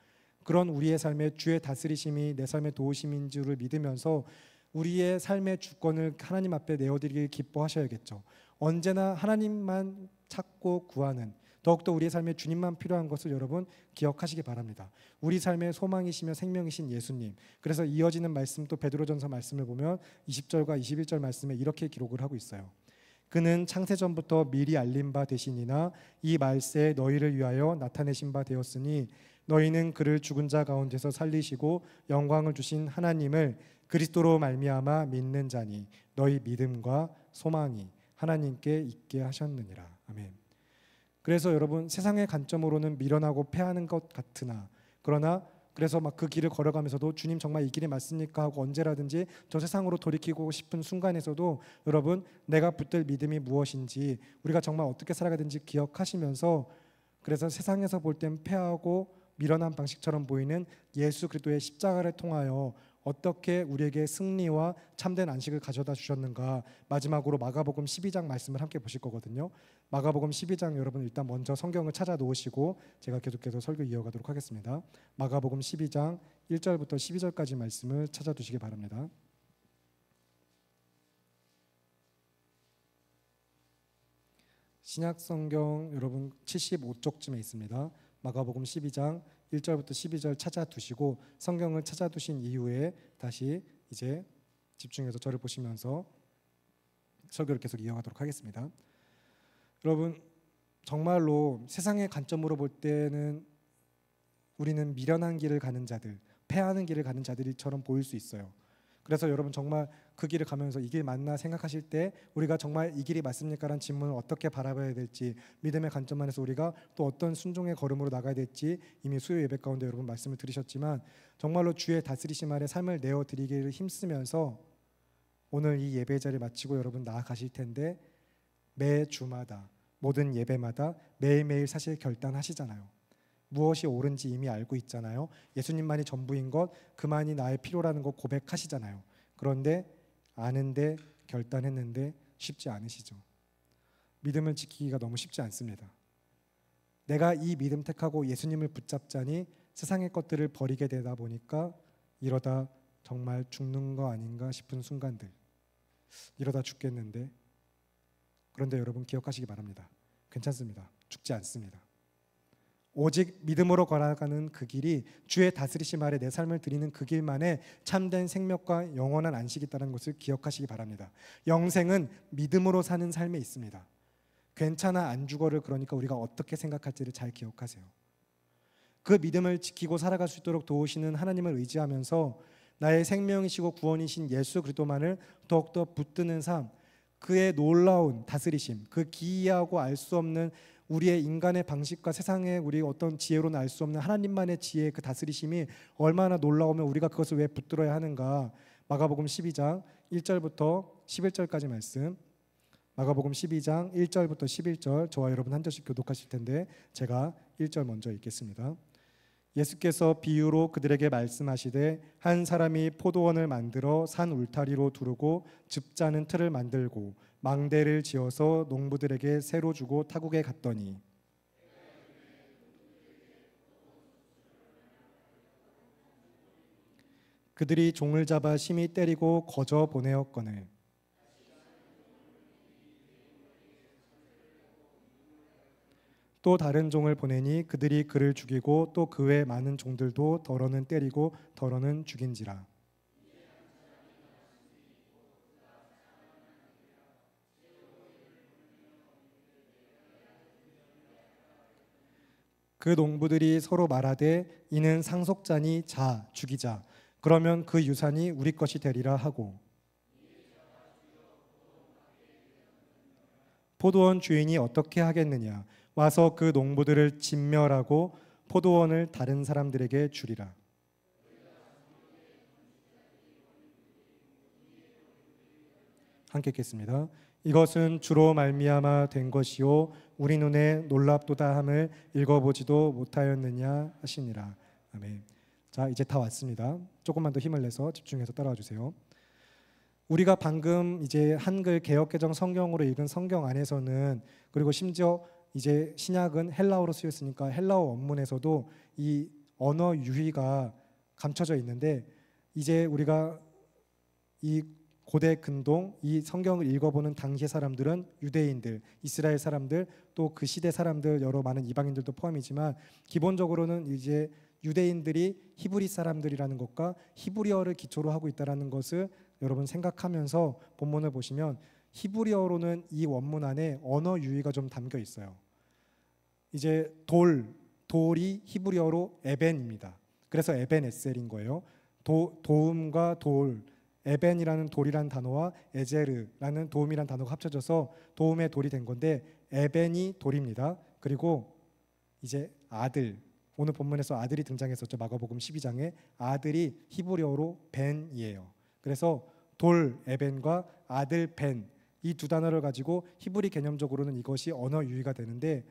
그런 우리의 삶에 주의 다스리심이 내 삶의 도우심인 줄을 믿으면서 우리의 삶의 주권을 하나님 앞에 내어드리길 기뻐하셔야겠죠. 언제나 하나님만 찾고 구하는, 더욱더 우리의 삶에 주님만 필요한 것을 여러분 기억하시기 바랍니다. 우리 삶의 소망이시며 생명이신 예수님. 그래서 이어지는 말씀, 또 베드로전서 말씀을 보면 20절과 21절 말씀에 이렇게 기록을 하고 있어요. 그는 창세전부터 미리 알린 바 되시니나 이 말세에 너희를 위하여 나타내신 바 되었으니 너희는 그를 죽은 자 가운데서 살리시고 영광을 주신 하나님을 그리스도로 말미암아 믿는 자니 너희 믿음과 소망이 하나님께 있게 하셨느니라. 아멘. 그래서 여러분 세상의 관점으로는 미련하고 패하는 것 같으나, 그러나 그래서 막 그 길을 걸어가면서도 주님 정말 이 길이 맞습니까 하고 언제라든지 저 세상으로 돌이키고 싶은 순간에서도 여러분 내가 붙들 믿음이 무엇인지 우리가 정말 어떻게 살아가든지 기억하시면서, 그래서 세상에서 볼 땐 패하고 미련한 방식처럼 보이는 예수 그리스도의 십자가를 통하여 어떻게 우리에게 승리와 참된 안식을 가져다 주셨는가, 마지막으로 마가복음 12장 말씀을 함께 보실 거거든요. 마가복음 12장 여러분 일단 먼저 성경을 찾아 놓으시고 제가 계속해서 설교 이어가도록 하겠습니다. 마가복음 12장 1절부터 12절까지 말씀을 찾아 두시기 바랍니다. 신약성경 여러분 75쪽쯤에 있습니다. 마가복음 12장 1절부터 12절 찾아 두시고 성경을 찾아 두신 이후에 다시 이제 집중해서 저를 보시면서 설교를 계속 이어가도록 하겠습니다. 여러분, 정말로 세상의 관점으로 볼 때는 우리는 미련한 길을 가는 자들, 패하는 길을 가는 자들처럼 보일 수 있어요. 그래서 여러분 정말 그 길을 가면서 이 길 맞나 생각하실 때 우리가 정말 이 길이 맞습니까? 라는 질문을 어떻게 바라봐야 될지, 믿음의 관점만에서 우리가 또 어떤 순종의 걸음으로 나가야 될지 이미 수요 예배 가운데 여러분 말씀을 들으셨지만, 정말로 주의 다스리심 아래 삶을 내어드리기를 힘쓰면서 오늘 이 예배 자리를 마치고 여러분 나아가실 텐데, 매 주마다 모든 예배마다 매일매일 사실 결단하시잖아요. 무엇이 옳은지 이미 알고 있잖아요. 예수님만이 전부인 것, 그만이 나의 필요라는 것 고백하시잖아요. 그런데 아는데 결단했는데 쉽지 않으시죠. 믿음을 지키기가 너무 쉽지 않습니다. 내가 이 믿음 택하고 예수님을 붙잡자니 세상의 것들을 버리게 되다 보니까 이러다 정말 죽는 거 아닌가 싶은 순간들, 이러다 죽겠는데. 그런데 여러분 기억하시기 바랍니다. 괜찮습니다. 죽지 않습니다. 오직 믿음으로 걸어가는 그 길이, 주의 다스리심 아래 내 삶을 드리는 그 길만에 참된 생명과 영원한 안식이 있다는 것을 기억하시기 바랍니다. 영생은 믿음으로 사는 삶에 있습니다. 괜찮아 안 죽어를 그러니까 우리가 어떻게 생각할지를 잘 기억하세요. 그 믿음을 지키고 살아갈 수 있도록 도우시는 하나님을 의지하면서 나의 생명이시고 구원이신 예수 그리스도만을 더욱더 붙드는 삶, 그의 놀라운 다스리심, 그 기이하고 알 수 없는 우리의 인간의 방식과 세상의 우리 어떤 지혜로는 알 수 없는 하나님만의 지혜의 그 다스리심이 얼마나 놀라우면 우리가 그것을 왜 붙들어야 하는가. 마가복음 12장 1절부터 11절까지 말씀, 마가복음 12장 1절부터 11절, 저와 여러분 한 절씩 교독하실 텐데 제가 1절 먼저 읽겠습니다. 예수께서 비유로 그들에게 말씀하시되, 한 사람이 포도원을 만들어 산 울타리로 두르고 즙자는 틀을 만들고 망대를 지어서 농부들에게 새로 주고 타국에 갔더니, 그들이 종을 잡아 심히 때리고 거저 보내었거늘 또 다른 종을 보내니 그들이 그를 죽이고 또 그 외 많은 종들도 더러는 때리고 더러는 죽인지라. 그 농부들이 서로 말하되, 이는 상속자니 자 죽이자, 그러면 그 유산이 우리 것이 되리라 하고, 포도원 주인이 어떻게 하겠느냐, 와서 그 농부들을 진멸하고 포도원을 다른 사람들에게 주리라. 함께 읽겠습니다. 이것은 주로 말미암아 된 것이요 우리 눈에 놀랍도다 함을 읽어보지도 못하였느냐 하시니라. 아멘. 자, 이제 다 왔습니다. 조금만 더 힘을 내서 집중해서 따라와 주세요. 우리가 방금 이제 한글 개역개정 성경으로 읽은 성경 안에서는, 그리고 심지어 이제 신약은 헬라어로 쓰였으니까 헬라어 원문에서도 이 언어 유희가 감춰져 있는데, 이제 우리가 이 고대 근동 이 성경을 읽어보는 당시의 사람들은 유대인들, 이스라엘 사람들, 또 그 시대 사람들, 여러 많은 이방인들도 포함이지만 기본적으로는 이제 유대인들이 히브리 사람들이라는 것과 히브리어를 기초로 하고 있다는 것을 여러분 생각하면서 본문을 보시면, 히브리어로는 이 원문 안에 언어 유희가 좀 담겨 있어요. 이제 돌이 히브리어로 에벤입니다. 그래서 에벤 에셀인 거예요. 도움과 돌, 에벤이라는 돌이라는 단어와 에제르라는 도움이라는 단어가 합쳐져서 도움의 돌이 된 건데, 에벤이 돌입니다. 그리고 이제 아들, 오늘 본문에서 아들이 등장했었죠. 마가복음 12장에 아들이 히브리어로 벤이에요. 그래서 돌 에벤과 아들 벤, 이 두 단어를 가지고 히브리 개념적으로는 이것이 언어 유희가 되는데,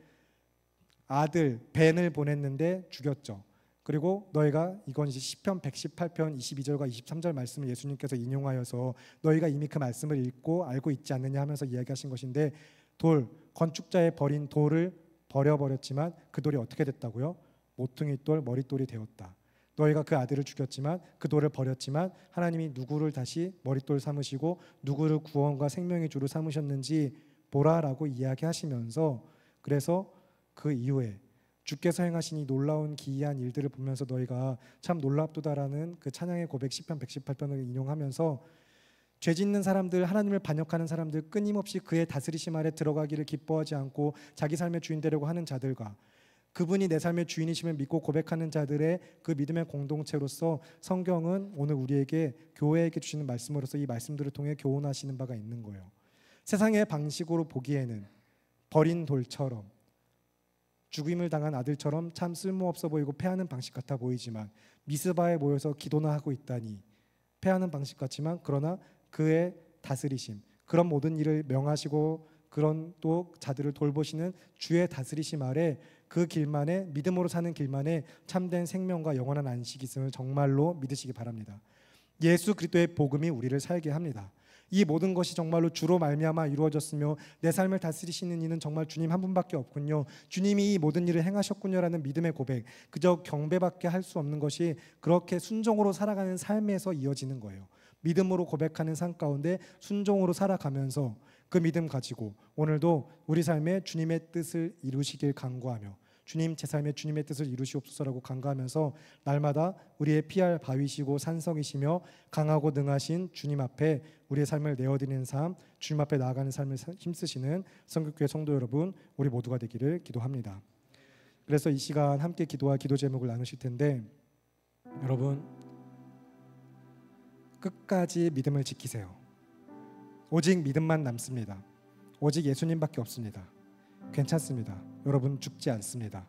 아들 벤을 보냈는데 죽였죠. 그리고 너희가, 이건 이제 시편 118편 22절과 23절 말씀을 예수님께서 인용하여서 너희가 이미 그 말씀을 읽고 알고 있지 않느냐 하면서 이야기하신 것인데, 건축자의 버린 돌을 버려버렸지만 그 돌이 어떻게 됐다고요? 모퉁이 돌, 머릿돌이 되었다. 너희가 그 아들을 죽였지만, 그 돌을 버렸지만 하나님이 누구를 다시 머릿돌 삼으시고 누구를 구원과 생명의 주로 삼으셨는지 보라라고 이야기하시면서, 그래서 그 이후에 주께서 행하신 이 놀라운 기이한 일들을 보면서 너희가 참 놀랍도다라는 그 찬양의 고백 시편 118편을 인용하면서, 죄 짓는 사람들, 하나님을 반역하는 사람들, 끊임없이 그의 다스리심 아래 들어가기를 기뻐하지 않고 자기 삶의 주인 되려고 하는 자들과 그분이 내 삶의 주인이심을 믿고 고백하는 자들의 그 믿음의 공동체로서 성경은 오늘 우리에게 교회에게 주시는 말씀으로서 이 말씀들을 통해 교훈하시는 바가 있는 거예요. 세상의 방식으로 보기에는 버린 돌처럼 죽임을 당한 아들처럼 참 쓸모없어 보이고 패하는 방식 같아 보이지만 미스바에 모여서 기도나 하고 있다니 패하는 방식 같지만 그러나 그의 다스리심, 그런 모든 일을 명하시고 그런 또 자들을 돌보시는 주의 다스리심 아래 그 길만에 믿음으로 사는 길만에 참된 생명과 영원한 안식이 있음을 정말로 믿으시기 바랍니다. 예수 그리스도의 복음이 우리를 살게 합니다. 이 모든 것이 정말로 주로 말미암아 이루어졌으며 내 삶을 다스리시는 이는 정말 주님 한 분밖에 없군요. 주님이 이 모든 일을 행하셨군요라는 믿음의 고백, 그저 경배밖에 할 수 없는 것이 그렇게 순종으로 살아가는 삶에서 이어지는 거예요. 믿음으로 고백하는 삶 가운데 순종으로 살아가면서 그 믿음 가지고 오늘도 우리 삶에 주님의 뜻을 이루시길 간구하며 주님 제 삶에 주님의 뜻을 이루시옵소서라고 간구하면서 날마다 우리의 피할 바위시고 산성이시며 강하고 능하신 주님 앞에 우리의 삶을 내어드리는 삶, 주님 앞에 나아가는 삶을 힘쓰시는 성결교회 성도 여러분, 우리 모두가 되기를 기도합니다. 그래서 이 시간 함께 기도와 기도 제목을 나누실 텐데 여러분 끝까지 믿음을 지키세요. 오직 믿음만 남습니다. 오직 예수님밖에 없습니다. 괜찮습니다. 여러분 죽지 않습니다.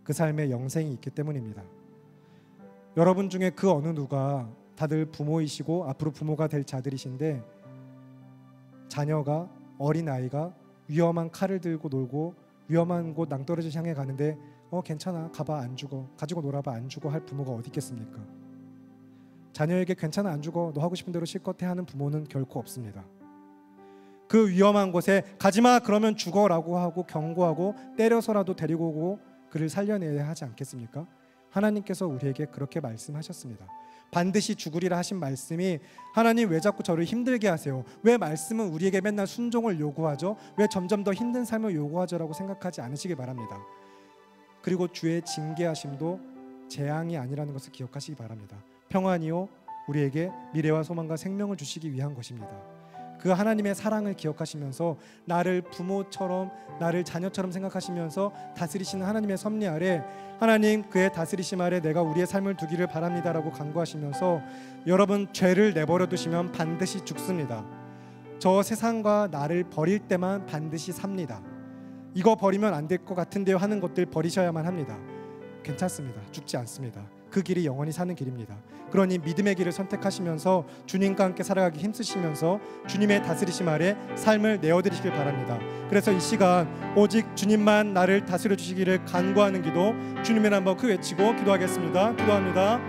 그 삶에 영생이 있기 때문입니다. 여러분 중에 그 어느 누가 다들 부모이시고 앞으로 부모가 될 자들이신데 자녀가 어린아이가 위험한 칼을 들고 놀고 위험한 곳 낭떠러지 향해 가는데 괜찮아 가봐 안 죽어 가지고 놀아봐 안 죽어 할 부모가 어디 있겠습니까? 자녀에게 괜찮아 안 죽어 너 하고 싶은 대로 실컷 해 하는 부모는 결코 없습니다. 그 위험한 곳에 가지마 그러면 죽어라고 하고 경고하고 때려서라도 데리고 오고 그를 살려내야 하지 않겠습니까? 하나님께서 우리에게 그렇게 말씀하셨습니다. 반드시 죽으리라 하신 말씀이 하나님 왜 자꾸 저를 힘들게 하세요? 왜 말씀은 우리에게 맨날 순종을 요구하죠? 왜 점점 더 힘든 삶을 요구하죠라고 생각하지 않으시기 바랍니다. 그리고 주의 징계하심도 재앙이 아니라는 것을 기억하시기 바랍니다. 평안이요 우리에게 미래와 소망과 생명을 주시기 위한 것입니다. 그 하나님의 사랑을 기억하시면서 나를 부모처럼 나를 자녀처럼 생각하시면서 다스리시는 하나님의 섭리 아래 하나님 그의 다스리심 아래 내가 우리의 삶을 두기를 바랍니다라고 간구하시면서 여러분 죄를 내버려 두시면 반드시 죽습니다. 저 세상과 나를 버릴 때만 반드시 삽니다. 이거 버리면 안 될 것 같은데요 하는 것들 버리셔야만 합니다. 괜찮습니다. 죽지 않습니다. 그 길이 영원히 사는 길입니다. 그러니 믿음의 길을 선택하시면서 주님과 함께 살아가기 힘쓰시면서 주님의 다스리심 아래 삶을 내어드리시길 바랍니다. 그래서 이 시간 오직 주님만 나를 다스려 주시기를 간구하는 기도 주님을 한번 크게 외치고 기도하겠습니다. 기도합니다.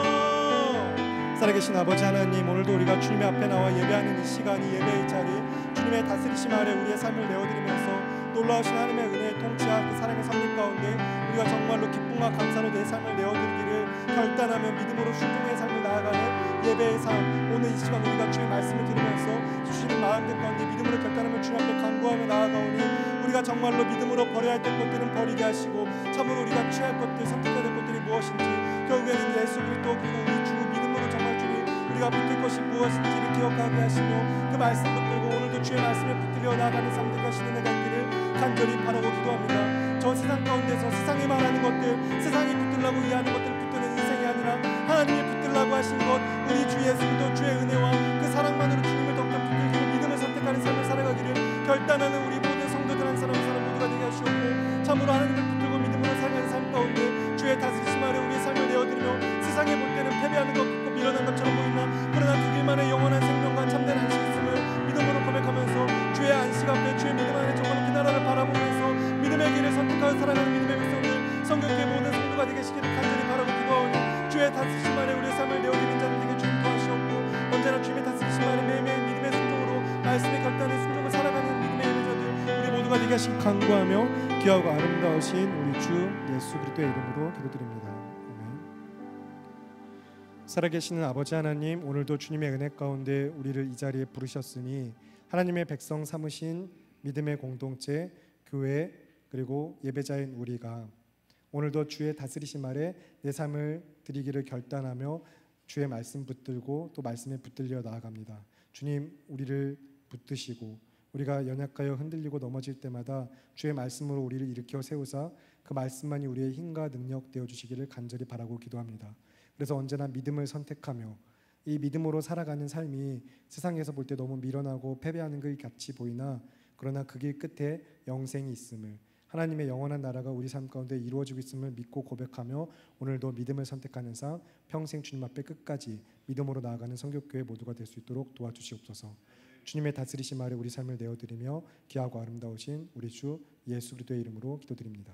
주여 살아계신 아버지 하나님 오늘도 우리가 주님의 앞에 나와 예배하는 이 시간 이 예배의 자리 주님의 다스리심 아래 우리의 삶을 내어드리면서 놀라우신 하나님의 은혜의 통치와 그 사랑의 섭리 가운데 우리가 정말로 기쁨과 감사로 내 삶을 내어드리기를 결단하며 믿음으로 순종의 삶을 나아가는 예배의 삶 오늘 이 시간 우리가 주의 말씀을 들으면서 주시는 마음들 가운데 믿음으로 결단하며 주님 앞에 간구하며 나아가오니 우리가 정말로 믿음으로 버려야 할 것들은 버리게 하시고 참으로 우리가 취할 것들 선택해야 될 것들이 무엇인지 결국에는 예수 그리스도 그리고 우리 주 믿음으로 정말 주님 우리가 붙들 것이 무엇인지를 기억하게 하시며 그 말씀 붙들고 오늘도 주의 말씀에 붙들려 나아가는 삶들 가시는 내가 있기를 간절히 바라고 기도합니다. 저 세상 가운데서 세상이 말하는 것들 세상이 붙들라고 이해하는 것들 붙드는 인생이 아니라 하나님이 붙들라고 하신 것 우리 주 예수 그리스도 주의 은혜와 그 사랑만으로 주님을 더욱더 붙들고 믿음을 선택하는 삶을 살아가기를 결단하는 우리 모든 성도들 한 사람 한 사람 모두가 되게 하시옵고 참으로 하나님을 붙들고 믿음으로 살아가는 삶 가운데 주의 다스리심 아래 우리의 삶을 내어드리며 세상에 볼 때는 패배하는 것 같고 미련한 것처럼 보이나 그러나 그 길만의 영원한 생명과 참된 안식이 있음을 믿음으로 고백하면서 주의 안식 앞에 주의 믿음 안에 정말 그 나라를 바라보면서 믿음의 길을 선택하여 살아가는 믿음의 백성들 성경교회 모든 성도가 되게 시기를 간절히 바라고 기도하오니 주의 다스리심 아래 우리의 삶을 내어드리는 자들 되게 주님 도와주시옵고 언제나 주님의 다스리심 아래 매일매일 믿음의 순종으로 말씀의 결단의 순종을 살아가는 믿음의 예배자들 우리 모두가 되게 하시기 간구하며 귀하고 아름다우신 우리 주 예수 그리스도의 이름으로 기도드립니다. 아멘. 살아계시는 아버지 하나님 오늘도 주님의 은혜 가운데 우리를 이 자리에 부르셨으니 하나님의 백성 삼으신 믿음의 공동체 교회 그리고 예배자인 우리가 오늘도 주의 다스리심 아래 내 삶을 드리기를 결단하며 주의 말씀 붙들고 또 말씀에 붙들려 나아갑니다. 주님, 우리를 붙드시고 우리가 연약하여 흔들리고 넘어질 때마다 주의 말씀으로 우리를 일으켜 세우사 그 말씀만이 우리의 힘과 능력 되어 주시기를 간절히 바라고 기도합니다. 그래서 언제나 믿음을 선택하며 이 믿음으로 살아가는 삶이 세상에서 볼 때 너무 미련하고 패배하는 것 같이 보이나 그러나 그 길 끝에 영생이 있음을, 하나님의 영원한 나라가 우리 삶 가운데 이루어지고 있음을 믿고 고백하며 오늘도 믿음을 선택하는 삶, 평생 주님 앞에 끝까지 믿음으로 나아가는 성교교회 모두가 될 수 있도록 도와주시옵소서. 주님의 다스리심 아래 우리 삶을 내어드리며 귀하고 아름다우신 우리 주 예수 그리스도의 이름으로 기도드립니다.